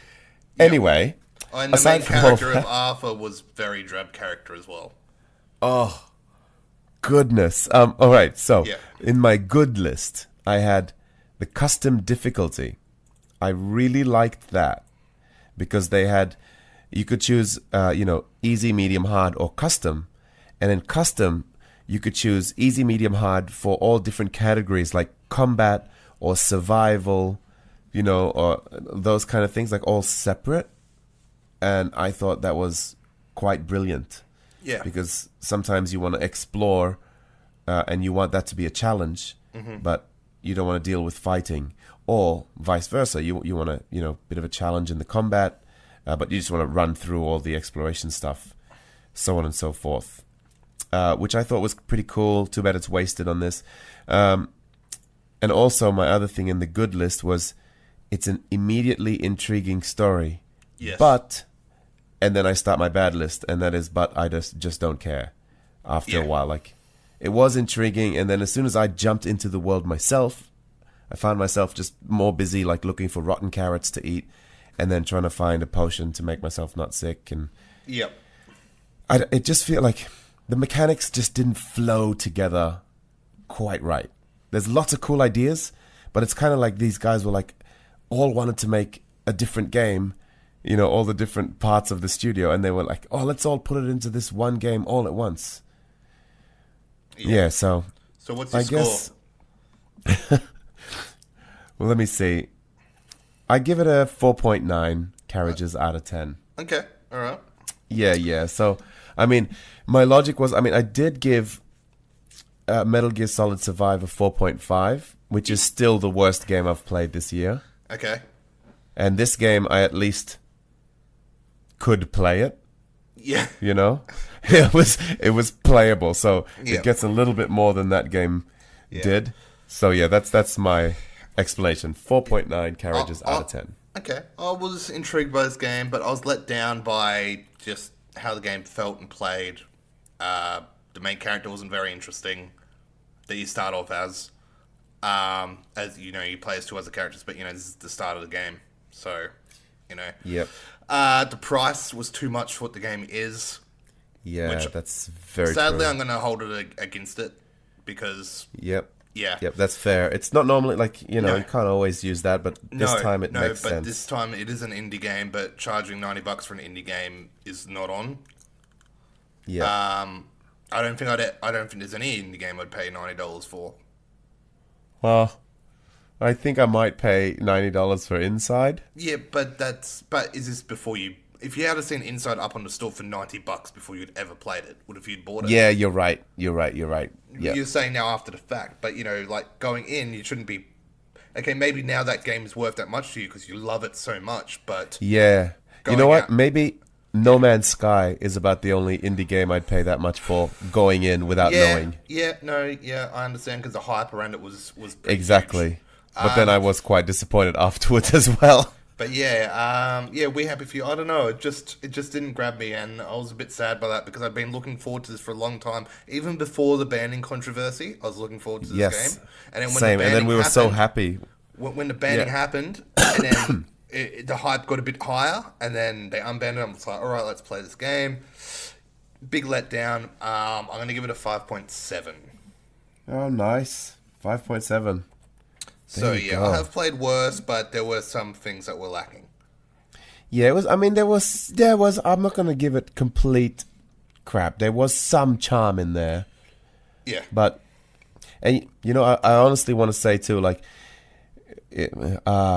Anyway, and the main character of Arthur was very drab character as well. Oh, goodness. All right, so in my good list, I had the custom difficulty. I really liked that because you could choose, easy, medium, hard, or custom. And in custom, you could choose easy, medium, hard for all different categories like combat or survival, or those kind of things, like all separate. And I thought that was quite brilliant. Yeah. Because sometimes you want to explore and you want that to be a challenge. Mm-hmm. But you don't want to deal with fighting, or vice versa. You want a bit of a challenge in the combat, but you just want to run through all the exploration stuff, so on and so forth. Which I thought was pretty cool. Too bad it's wasted on this. And also, my other thing in the good list was it's an immediately intriguing story. Yes. But, and then I start my bad list, and that is, but I just don't care after a while. Like, it was intriguing, and then as soon as I jumped into the world myself, I found myself just more busy, like, looking for rotten carrots to eat, and then trying to find a potion to make myself not sick. And Yep. it just feel like the mechanics just didn't flow together quite right. There's lots of cool ideas, but it's kind of like these guys were like, all wanted to make a different game, all the different parts of the studio, and they were like, oh, let's all put it into this one game all at once. Yeah, so what's your score? Guess, well, let me see. I give it a 4.9 carriages out of 10. Okay, all right. Yeah. So, I mean, my logic was, I did give Metal Gear Solid Survive a 4.5, which is still the worst game I've played this year. Okay. And this game, I at least could play it. Yeah. It was playable, so Yeah. it gets a little bit more than that game did. So yeah, that's my explanation. 4.9 carriages out of 10. Okay. I was intrigued by this game, but I was let down by just how the game felt and played. The main character wasn't very interesting that you start off as you play as two other characters, but this is the start of the game. So, Yep. The price was too much for what the game is. Yeah, that's very Sadly, true. I'm going to hold it against it because... Yep. Yeah. Yep, that's fair. It's not normally, like, No. you can't always use that, but this time it makes sense. No, but this time it is an indie game, but charging $90 for an indie game is not on. Yeah. I don't think there's any indie game I'd pay $90 for. Well, I think I might pay $90 for Inside. Yeah, but is this before you... If you had seen Inside up on the store for $90 before you'd ever played it, would have you bought it? Yeah, you're right. Yeah. You're saying now after the fact, but like going in, you shouldn't be... Okay, maybe now that game is worth that much to you because you love it so much, but... Yeah. You know what? out- Maybe No Man's Sky is about the only indie game I'd pay that much for going in without knowing. I understand because the hype around it was pretty Exactly. huge. But then I was quite disappointed afterwards as well. But we're happy for you. I don't know, it just didn't grab me, and I was a bit sad by that because I'd been looking forward to this for a long time. Even before the banning controversy, I was looking forward to this game. And then when Same. the And then we were so happened- happy. When the banning happened, and then the hype got a bit higher, and then they unbanned it. I'm just like, all right, let's play this game. Big letdown. I'm going to give it a 5.7. Oh, nice. 5.7. So, you yeah, go. I have played worse, but there were some things that were lacking. Yeah, it was. There was. I'm not gonna give it complete crap. There was some charm in there, Yeah. but, and I honestly want to say too, like,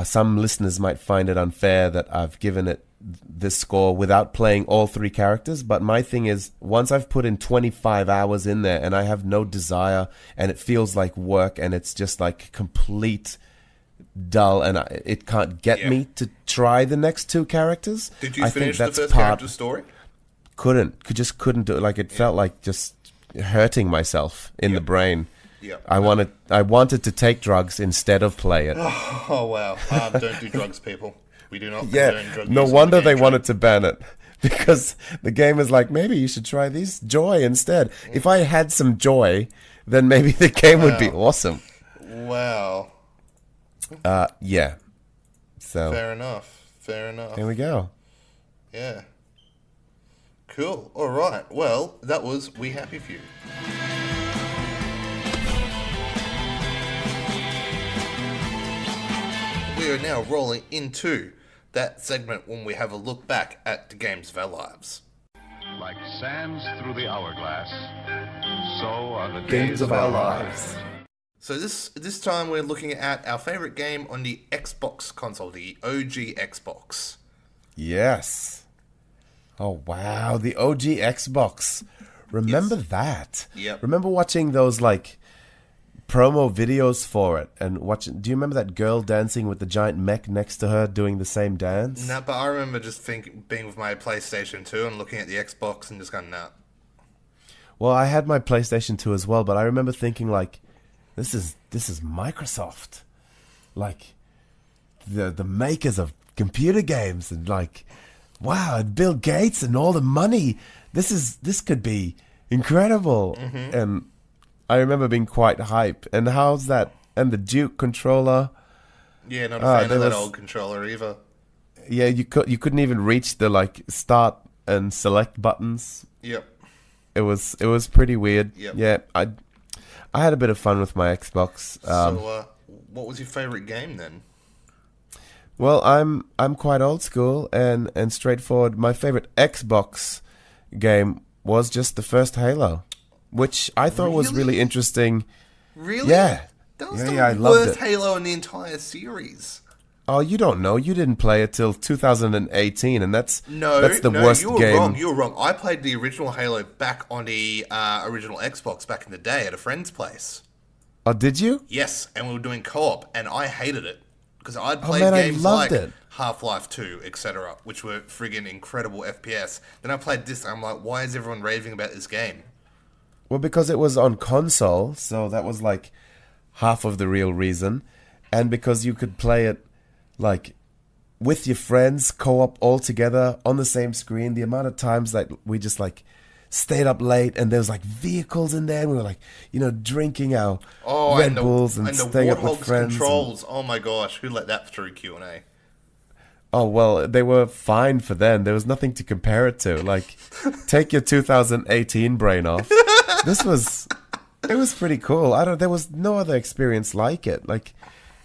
some listeners might find it unfair that I've given it this score without playing all three characters. But my thing is, once I've put in 25 hours in there and I have no desire, and it feels like work, and it's just like complete dull, and it can't get me to try the next two characters. Did you I finish think the that's first part character's story? couldn't do it. Like, it felt like just hurting myself in the brain. Yeah. I wanted to take drugs instead of play it. Oh, wow. Don't do drugs, people. We do not Yeah, condone drug no use on wonder the they game wanted to ban it, because the game is like, maybe you should try these joy instead. If I had some joy, then maybe the game would be awesome. train. Wow. Yeah. So Fair enough. here we go. Yeah. Cool. All right. Well, that was We Happy Few. We are now rolling into that segment when we have a look back at the games of our lives. Like sands through the hourglass, so are the days of our lives. So this time we're looking at our favorite game on the Xbox console, the OG Xbox. Yes. Oh wow, the OG Xbox. Remember that? Yep. Remember watching those like promo videos for it and watching. Do you remember that girl dancing with the giant mech next to her doing the same dance? No, but I remember just being with my PlayStation 2 and looking at the Xbox and just going, nah. Well, I had my PlayStation 2 as well, but I remember thinking like, this is Microsoft, like the makers of computer games, and like, wow, and Bill Gates and all the money. This could be incredible. Mm-hmm. And I remember being quite hyped. And how's that? And the Duke controller. Yeah, not a fan of that old controller either. Yeah, you couldn't even reach the like start and select buttons. Yep. It was pretty weird. Yep. Yeah, I had a bit of fun with my Xbox. So, what was your favorite game then? Well, I'm quite old school and straightforward. My favorite Xbox game was just the first Halo, which I thought was really interesting. Really? Yeah. That was I the loved worst it. Halo in the entire series. Oh, you don't know. You didn't play it till 2018, and that's the No, worst you were game. wrong. You were wrong. I played the original Halo back on the original Xbox back in the day at a friend's place. Oh, did you? Yes, and we were doing co-op, and I hated it because I'd played man, I games loved like it. Half-Life 2, etc., which were friggin' incredible FPS. Then I played this, and I'm like, why is everyone raving about this game? Well, because it was on console, so that was like half of the real reason, and because you could play it like with your friends, co-op all together on the same screen. The amount of times that we just like stayed up late and there was like vehicles in there and we were like, drinking our Red Bulls and staying up with Warthog's friends. controls. Oh my gosh, who let that through Q&A? Oh, well, they were fine for then. There was nothing to compare it to. Like, take your 2018 brain off. It was pretty cool. There was no other experience like it. Like,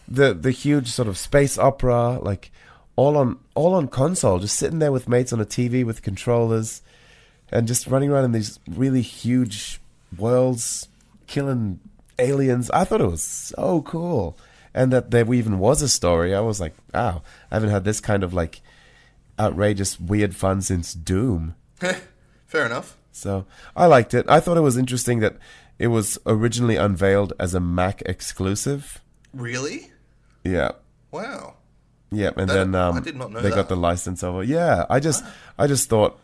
the huge sort of space opera, like, all on console, just sitting there with mates on a TV with controllers and just running around in these really huge worlds, killing aliens. I thought it was so cool. And that there even was a story. I was like, wow, I haven't had this kind of like outrageous, weird fun since Doom. Fair enough. So I liked it. I thought it was interesting that it was originally unveiled as a Mac exclusive. Really? Yeah. Wow. Yeah, and That- then I did not know they that. got the license over. Yeah, I just thought,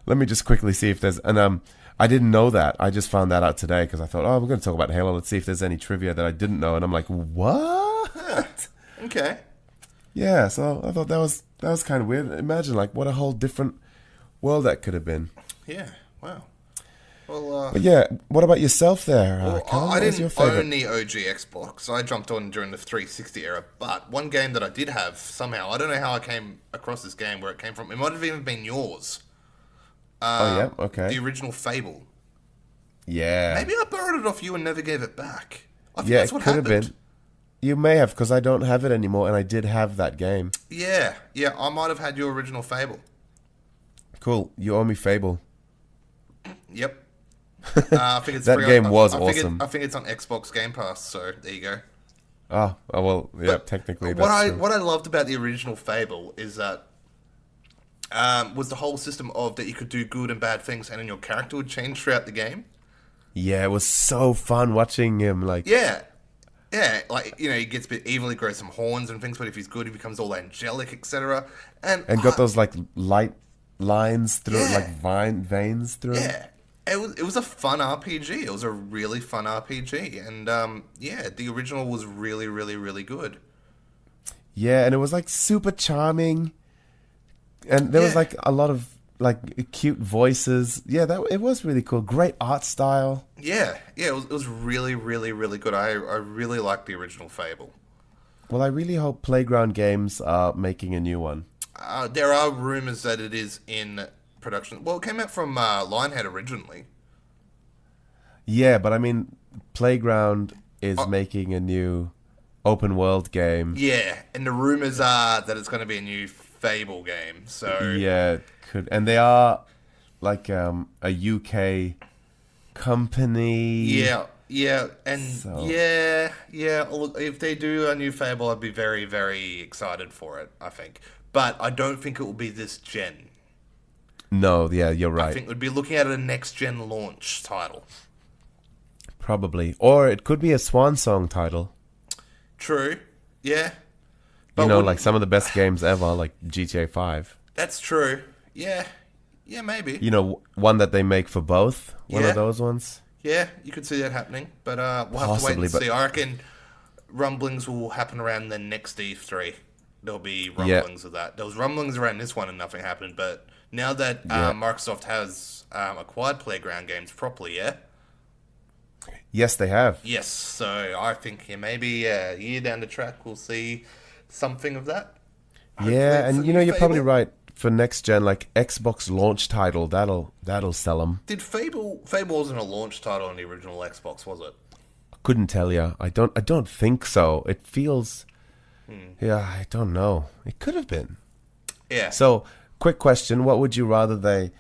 let me just quickly see if there's I didn't know that. I just found that out today because I thought, we're going to talk about Halo. Let's see if there's any trivia that I didn't know. And I'm like, what? Okay. Yeah, so I thought that was kind of weird. Imagine like what a whole different world that could have been. Yeah. Wow. Well, But yeah, what about yourself there? Colin? I What was your didn't favorite? own the OG Xbox. I jumped on during the 360 era. But one game that I did have somehow, I don't know how I came across this game, where it came from. It might have even been yours. Oh yeah, okay. The original Fable. Yeah. Maybe I borrowed it off you and never gave it back. I think Yeah, that's it what could have happened. been. You may have, because I don't have it anymore, and I did have that game. Yeah, I might have had your original Fable. Cool. You owe me Fable. Yep. I think it's That free game on, was I think awesome. I think it's on Xbox Game Pass, so there you go. Oh well, yeah, But technically what that's true. what I loved about the original Fable is that was the whole system of that you could do good and bad things, and then your character would change throughout the game. Yeah, it was so fun watching him. Like, Yeah, like he gets a bit evil, he grows some horns and things, but if he's good, he becomes all angelic, etc. And got those like light lines through it, Yeah. like veins through it. yeah. It was a fun RPG. It was a really fun RPG, and the original was really, really, really good. Yeah, and it was like super charming, and there was Yeah. like a lot of like cute voices. Yeah, it was really cool. Great art style. Yeah, it was really, really, really good. I really liked the original Fable. Well, I really hope Playground Games are making a new one. There are rumors that it is in production. Well, it came out from Lionhead originally. Yeah, but I mean, Playground is making a new open world game. Yeah, and the rumors are that it's going to be a new Fable game. So Yeah, it could, and they are like a UK company. yeah, and So- yeah. Look, if they do a new Fable, I'd be very, very excited for it. I think, but I don't think it will be this gen. No, yeah, you're I right. think we'd be looking at a next gen launch title. Probably. Or it could be a swan song title. True. Yeah. You know, like some of the best games ever, like GTA 5. That's true. Yeah. Yeah, maybe. You know, one that they make for both. One Yeah. of those ones. Yeah, you could see that happening. But we'll have to wait Possibly, and see. I reckon rumblings will happen around the next E3. There'll be rumblings of that. There was rumblings around this one and nothing happened. But now that Microsoft has acquired Playground Games properly, yeah? Yes, they have. Yes, so I think maybe a year down the track we'll see something of that. Hopefully Yeah, it's and a you know, new you're probably Fable. right. For next gen, like Xbox launch title, that'll sell them. Did Fable wasn't a launch title on the original Xbox, was it? Couldn't tell you. I don't think so. It feels. Yeah, I don't know. It could have been. Yeah. So, quick question: what would you rather they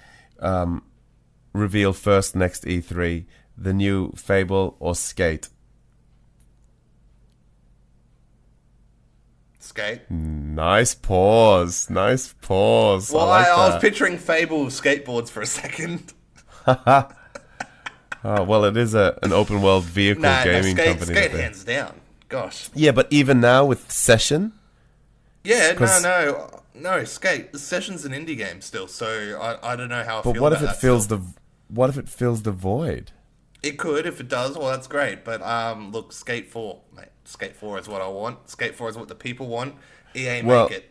reveal first next E3? The new Fable or Skate? Skate. Nice pause. Nice pause. Well, I like I was that. picturing Fable skateboards for a second. Oh, well, it is an open world vehicle gaming company. Skate that they- hands down. Gosh. Yeah, but even now with Session, Yeah, 'Cause- no. Skate. Session's an indie game still, so I don't know how I but feel what about if it that fills still. what if it fills the void? It could, if it does, well, that's great. But look, Skate 4, mate. Skate 4 is what I want. Skate 4 is what the people want. EA Well- make it.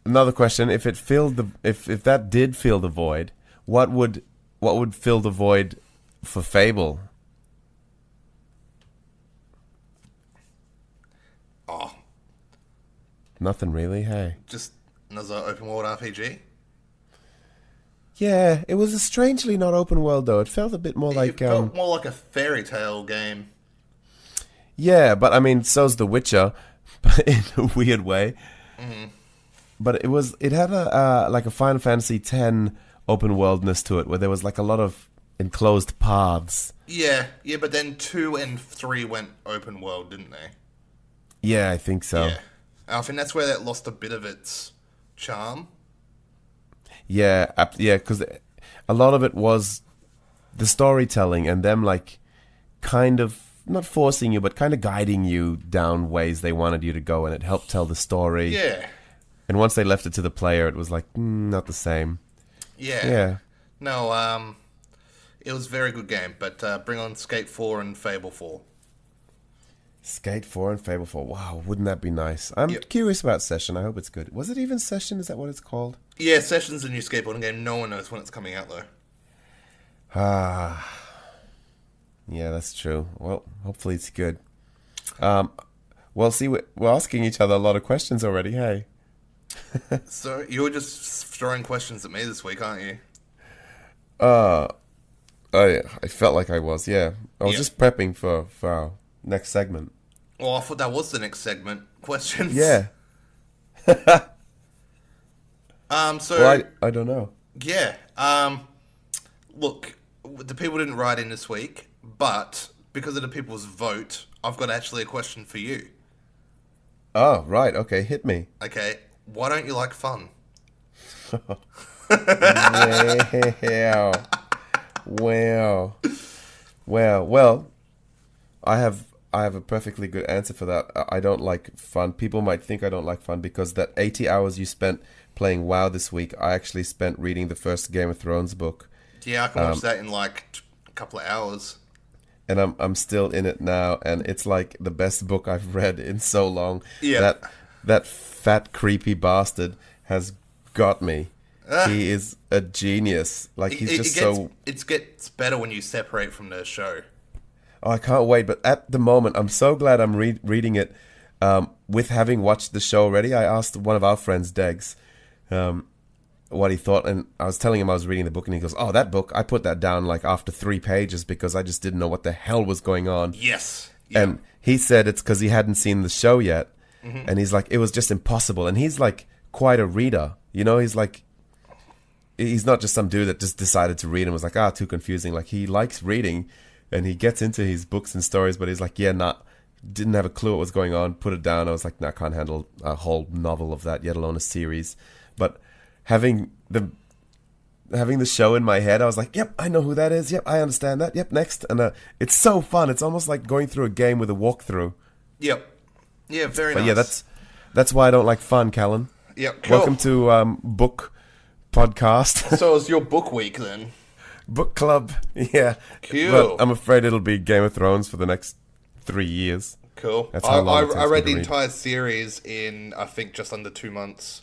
Another question: if it filled the if that did fill the void, what would fill the void for Fable? Oh, Nothing really. Hey. just another open world RPG. Yeah, it was a strangely not open world though. It felt a bit more like It felt more like a fairy tale game. yeah, but I mean, so's The Witcher, but in a weird way. But it had a like a Final Fantasy X open worldness to it, where there was like a lot of enclosed paths. Yeah, but then 2 and 3 went open world, didn't they? Yeah, I think so. Yeah. I think that's where that lost a bit of its charm. Yeah, because a lot of it was the storytelling and them like kind of not forcing you, but kind of guiding you down ways they wanted you to go, and it helped tell the story. Yeah. And once they left it to the player, it was like not the same. Yeah. Yeah. No, it was a very good game, but bring on Skate 4 and Fable 4. Skate 4 and Fable 4. Wow, wouldn't that be nice? I'm Yep. curious about Session. I hope it's good. Was it even Session? Is that what it's called? Yeah, Session's a new skateboarding game. No one knows when it's coming out, though. Ah. Yeah, that's true. Well, hopefully it's good. Well, see, we're asking each other a lot of questions already, hey? So, you're just throwing questions at me this week, aren't you? I felt like I was, yeah. I was Yeah. just prepping for our next segment. Well, I thought that was the next segment. Questions? Yeah. So, Well, I don't know. yeah. Look, the people didn't write in this week, but because of the people's vote, I've got actually a question for you. Oh, right. Okay, hit me. Okay, why don't you like fun? Wow. Well, I have a perfectly good answer for that. I don't like fun. People might think I don't like fun because that 80 hours you spent playing WoW this week, I actually spent reading the first Game of Thrones book. Yeah, I can watch that in like a couple of hours. And I'm still in it now, and it's like the best book I've read in so long. Yeah. That fat creepy bastard has got me. He is a genius. Like he's just so. It gets better when you separate from the show. Oh, I can't wait. But at the moment, I'm so glad I'm reading it. With having watched the show already, I asked one of our friends, Degs, what he thought, and I was telling him I was reading the book, and he goes, "Oh, that book! I put that down like after 3 pages because I just didn't know what the hell was going on." Yes. Yeah. And he said it's because he hadn't seen the show yet, and he's like, it was just impossible. And he's like quite a reader, you know. He's like, he's not just some dude that just decided to read and was like, too confusing. Like he likes reading, and he gets into his books and stories, but he's like, didn't have a clue what was going on. Put it down. I was like, I can't handle a whole novel of that, yet alone a series. But having having the show in my head. I was like, yep, I know who that is. Yep, I understand that. Yep, next. And it's so fun. It's almost like going through a game with a walkthrough. Yep. Yeah, very But nice. yeah, that's why I don't like fun, Callan. Yep, cool. Welcome to Book Podcast. So it's your book week then? Book Club. Yeah. Cool. But I'm afraid it'll be Game of Thrones for the next 3 years. Cool. That's how long it takes I read me the to read. entire series in, I think, just under 2 months.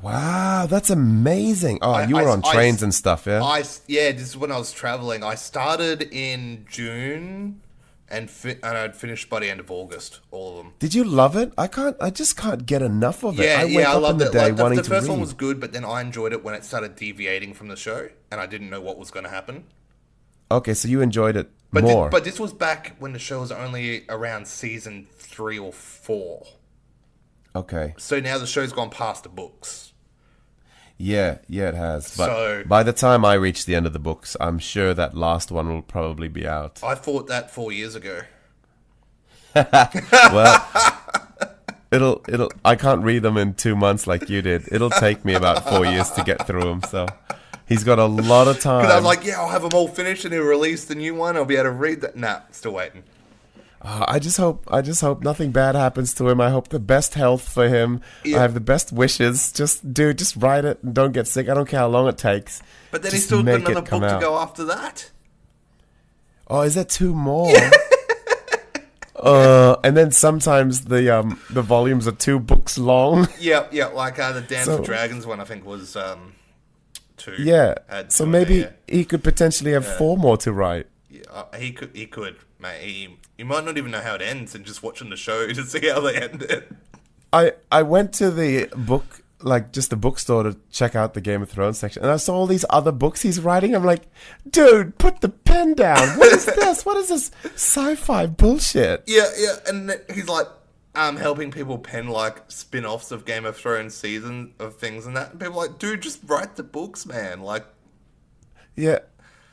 Wow, that's amazing. Oh, you were on trains and stuff, yeah? Yeah, this is when I was traveling. I started in June and I'd finished by the end of August, all of them. Did you love it? I just can't get enough of it. Yeah, I loved in the it. day Like, wanting the to first read. one was good, but then I enjoyed it when it started deviating from the show, and I didn't know what was going to happen. Okay, so you enjoyed it But more. but this was back when the show was only around season 3 or 4. Okay. So now the show's gone past the books. Yeah, it has. But So- by the time I reach the end of the books, I'm sure that last one will probably be out. I thought that 4 years ago. Well, I can't read them in 2 months like you did. It'll take me about 4 years to get through them, so he's got a lot of time. Because I was like, yeah, I'll have them all finished and he'll release the new one. I'll be able to read that. Nah, still waiting. I just hope nothing bad happens to him. I hope the best health for him. Yeah. I have the best wishes. Just write it and don't get sick. I don't care how long it takes. But then Just he's still got make another it book come to out. go after that. Oh, is there 2 more? And then sometimes the volumes are 2 books long. Yeah, like the Dance So- of Dragons one, I think, was 2. Yeah. Had So 2 in maybe there. he could potentially have 4 more to write. Yeah, he could, mate. You might not even know how it ends and just watching the show to see how they end it. I went to the book, like just the bookstore to check out the Game of Thrones section, and I saw all these other books he's writing. I'm like, dude, put the pen down. What is this? What is this sci-fi bullshit? Yeah, and then he's like helping people pen like spin-offs of Game of Thrones season of things and that. And people are like, dude, just write the books, man. Like, Yeah.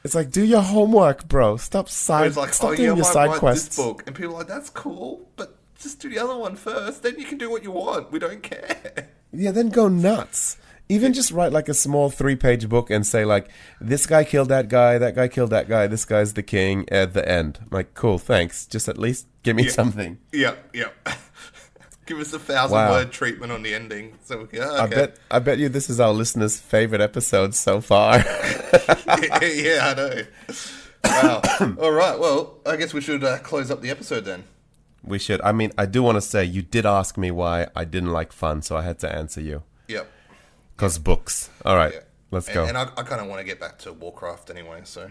It's like, do your homework, bro. Stop he's like, stop oh doing yeah, I your might side write quests. this book, and people are like, that's cool, but just do the other one first. Then you can do what you want. We don't care. Yeah, then go nuts. Even just write like a small 3-page book and say like, this guy killed that guy killed that guy, this guy's the king at the end. I'm like, cool, thanks. Just at least give me something. Yeah. Give us a 1,000-word treatment on the ending. So we can, okay. I bet you this is our listeners' favorite episode so far. Yeah, I know. Wow. All right. Well, I guess we should close up the episode then. We should. I mean, I do want to say you did ask me why I didn't like fun, so I had to answer you. Yep. Because books. All right, Yeah. let's go. And I kind of want to get back to Warcraft anyway, so.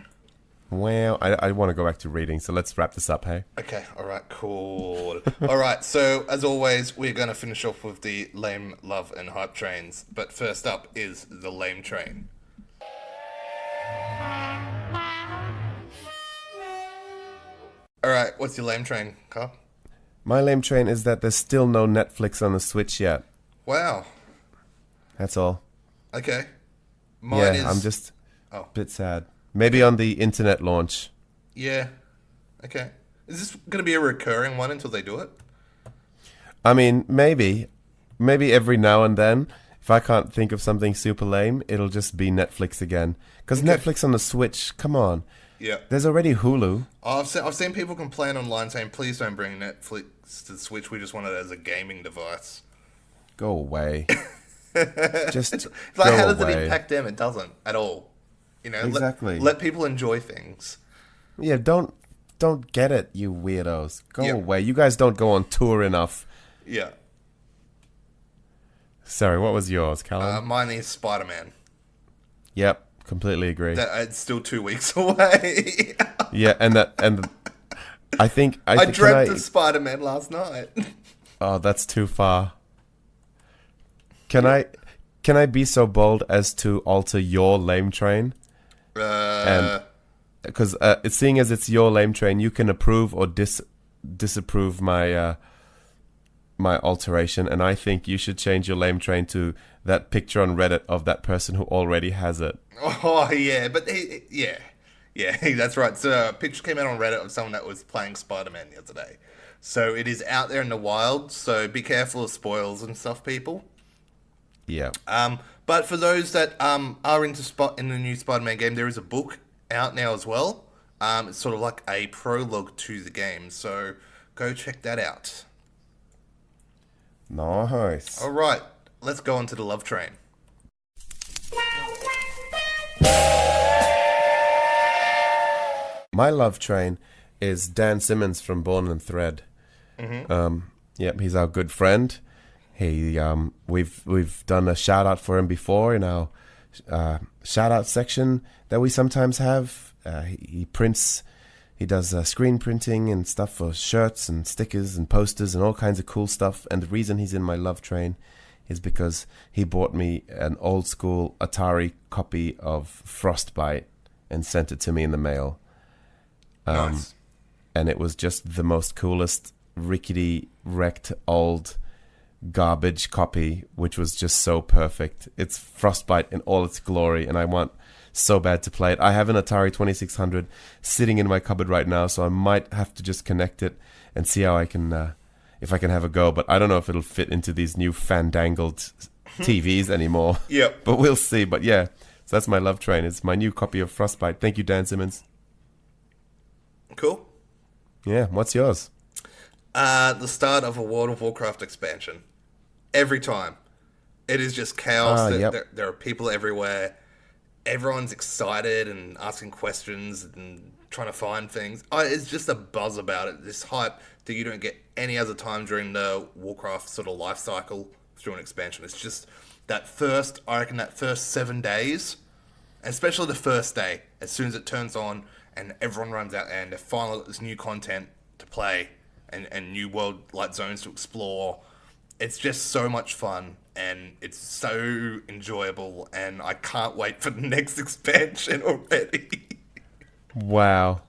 Well, I want to go back to reading, so let's wrap this up, hey? Okay, alright, cool. Alright, so as always, we're going to finish off with the lame, love, and hype trains. But first up is the lame train. Alright, what's your lame train, Carl? My lame train is that there's still no Netflix on the Switch yet. Wow. That's all. Okay. Mine is... I'm just Oh. a bit sad. Maybe on the internet launch. Yeah. Okay. Is this going to be a recurring one until they do it? I mean, maybe every now and then, if I can't think of something super lame, it'll just be Netflix again. Because Netflix on the Switch, come on. Yeah. There's already Hulu. I've seen people complain online saying, please don't bring Netflix to the Switch. We just want it as a gaming device. Go away. Just It's like, go how does away. it impact them? It doesn't at all. You know, Exactly. let people enjoy things. Yeah, don't get it, you weirdos. Go Yeah. away. You guys don't go on tour enough. Yeah. Sorry, what was yours, Callan? Mine is Spider-Man. Yep, completely agree. It's still 2 weeks away. Yeah, and I think I dreamt of Spider-Man last night. Oh, that's too far. Can I be so bold as to alter your lame train? And because seeing as it's your lame train, you can approve or disapprove my my alteration, and I think you should change your lame train to that picture on Reddit of that person who already has it. Oh, yeah, but yeah, that's right. So a picture came out on Reddit of someone that was playing Spider-Man the other day. So it is out there in the wild, so be careful of spoils and stuff, people. Yeah. But for those that are in the new Spider-Man game, there is a book out now as well. It's sort of like a prologue to the game, so go check that out. Nice. All right, let's go on to the love train. My love train is Dan Simmons from Born and Thread. Yep, he's our good friend. He we've done a shout out for him before in our shout out section that we sometimes have. He does screen printing and stuff for shirts and stickers and posters and all kinds of cool stuff. And the reason he's in my love train is because he bought me an old school Atari copy of Frostbite and sent it to me in the mail. Nice. And it was just the most coolest, rickety, wrecked, old garbage copy, which was just so perfect. It's Frostbite in all its glory, and I want so bad to play it. I have an Atari 2600 sitting in my cupboard right now, so I might have to just connect it and see how I can, if I can have a go. But I don't know if it'll fit into these new fandangled TVs anymore. Yep. But we'll see. But yeah, so that's my love train. It's my new copy of Frostbite. Thank you, Dan Simmons. Cool. Yeah, what's yours? The start of a World of Warcraft expansion. Every time. It is just chaos. There are people everywhere. Everyone's excited and asking questions and trying to find things. It's just a buzz about it. This hype that you don't get any other time during the Warcraft sort of life cycle through an expansion. It's just that first 7 days, especially the first day, as soon as it turns on and everyone runs out and they've finally got this new content to play and new world like zones to explore. It's just so much fun and it's so enjoyable and I can't wait for the next expansion already. Wow.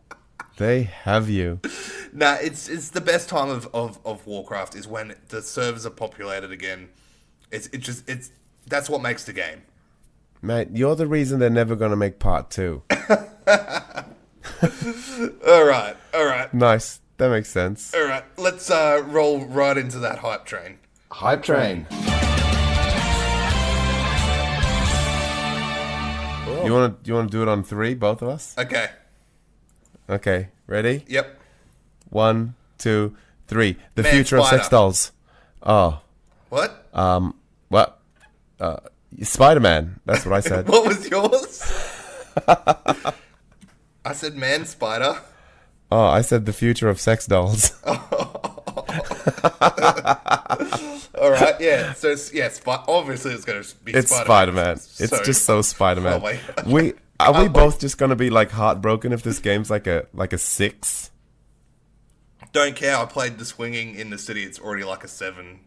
They have you. Nah, it's the best time of Warcraft is when the servers are populated again. That's what makes the game. Mate, you're the reason they're never going to make part 2. All right. Nice. That makes sense. All right, let's roll right into that hype train. Hype train. You want to do it on 3, both of us? Okay. Okay, ready? Yep. 1, 2, 3. The Man future of sex Spider. dolls. Oh. What? What? Spider-Man. That's what I said. What was yours? I said man spider. Oh, I said the future of sex dolls. All right, yeah. So obviously it's going to be It's Spider-Man. Spider-Man. It's just so Spider-Man. Oh my God. We both just gonna be like heartbroken if this game's like a 6? Don't care. I played the swinging in the city. It's already like a 7.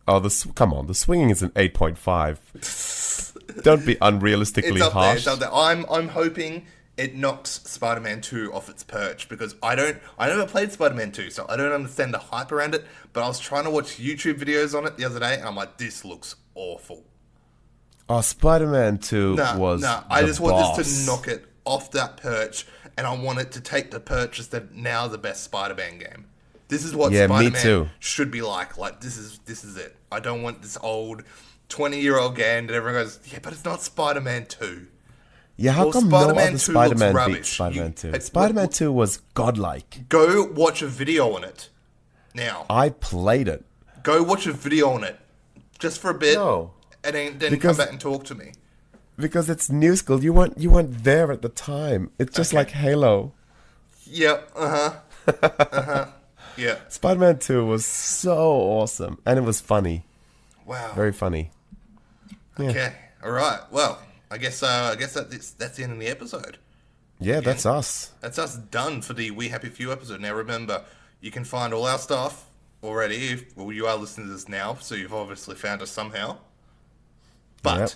Oh, come on. The swinging is an 8.5. Don't be unrealistically It's up there. harsh. It's up there. I'm hoping it knocks Spider-Man 2 off its perch because I never played Spider-Man 2, so I don't understand the hype around it. But I was trying to watch YouTube videos on it the other day, and I'm like, this looks awful. Oh, Spider-Man 2 was I the just want boss. this to knock it off that perch, and I want it to take the perch as now the best Spider-Man game. This is what Yeah, me Spider-Man too. should be like. Like this is it. I don't want this old 20-year-old game that everyone goes, yeah, but it's not Spider-Man 2. Yeah, how Well, come Spider-Man no 2 other looks Spider-Man beat rubbish. Spider-Man 2? It's- Spider-Man 2 was godlike. Go watch a video on it. Now, I played it. go watch a video on it, just for a bit, No. and then Because- come back and talk to me. Because it's new school. You weren't there at the time. It's just like Halo. Yep. Yeah. Spider-Man 2 was so awesome. And it was funny. Wow. Very funny. Yeah. Okay. All right. Well, I guess that's the end of the episode. Yeah, that's us. That's us done for the We Happy Few episode. Now remember, you can find all our stuff already. You are listening to this now, so you've obviously found us somehow. But Yep.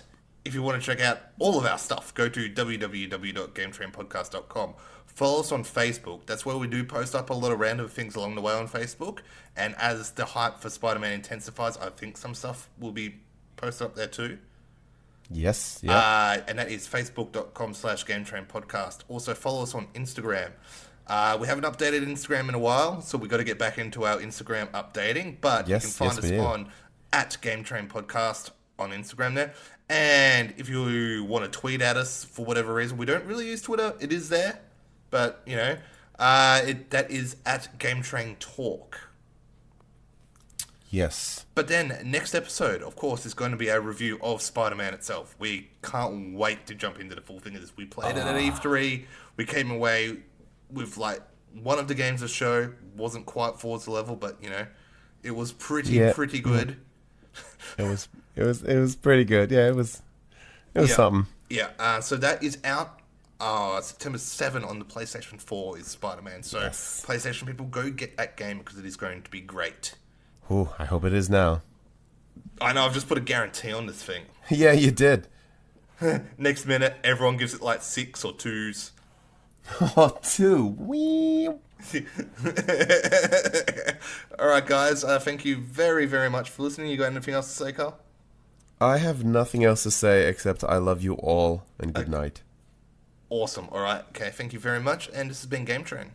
if you want to check out all of our stuff, go to www.gametrainpodcast.com. Follow us on Facebook. That's where we do post up a lot of random things along the way on Facebook. And as the hype for Spider-Man intensifies, I think some stuff will be posted up there too. Yes. Yeah. And that is facebook.com/GameTrainPodcast. Also follow us on Instagram. We haven't updated Instagram in a while, so we've got to get back into our Instagram updating. But Yes, you can find yes, us we do. on @GameTrainPodcast on Instagram there. And if you want to tweet at us for whatever reason, we don't really use Twitter. It is there, but that is at Game Train Talk. Yes. But then next episode, of course, is going to be a review of Spider-Man itself. We can't wait to jump into the full thing of this. We played it at E3. We came away with like one of the games of the show wasn't quite Forza level, but it was pretty good. It was pretty good. Yeah, it was something. Yeah. So that is out. September 7 on the PlayStation 4 is Spider-Man. So Yes. PlayStation people, go get that game because it is going to be great. Ooh, I hope it is now. I know, I've just put a guarantee on this thing. Yeah, you did. Next minute, everyone gives it like 6 or 2s. Oh, 2. Wee. Alright, guys, thank you very, very much for listening. You got anything else to say, Carl? I have nothing else to say except I love you all and good night. Awesome. Alright, okay, thank you very much. And this has been Game Train.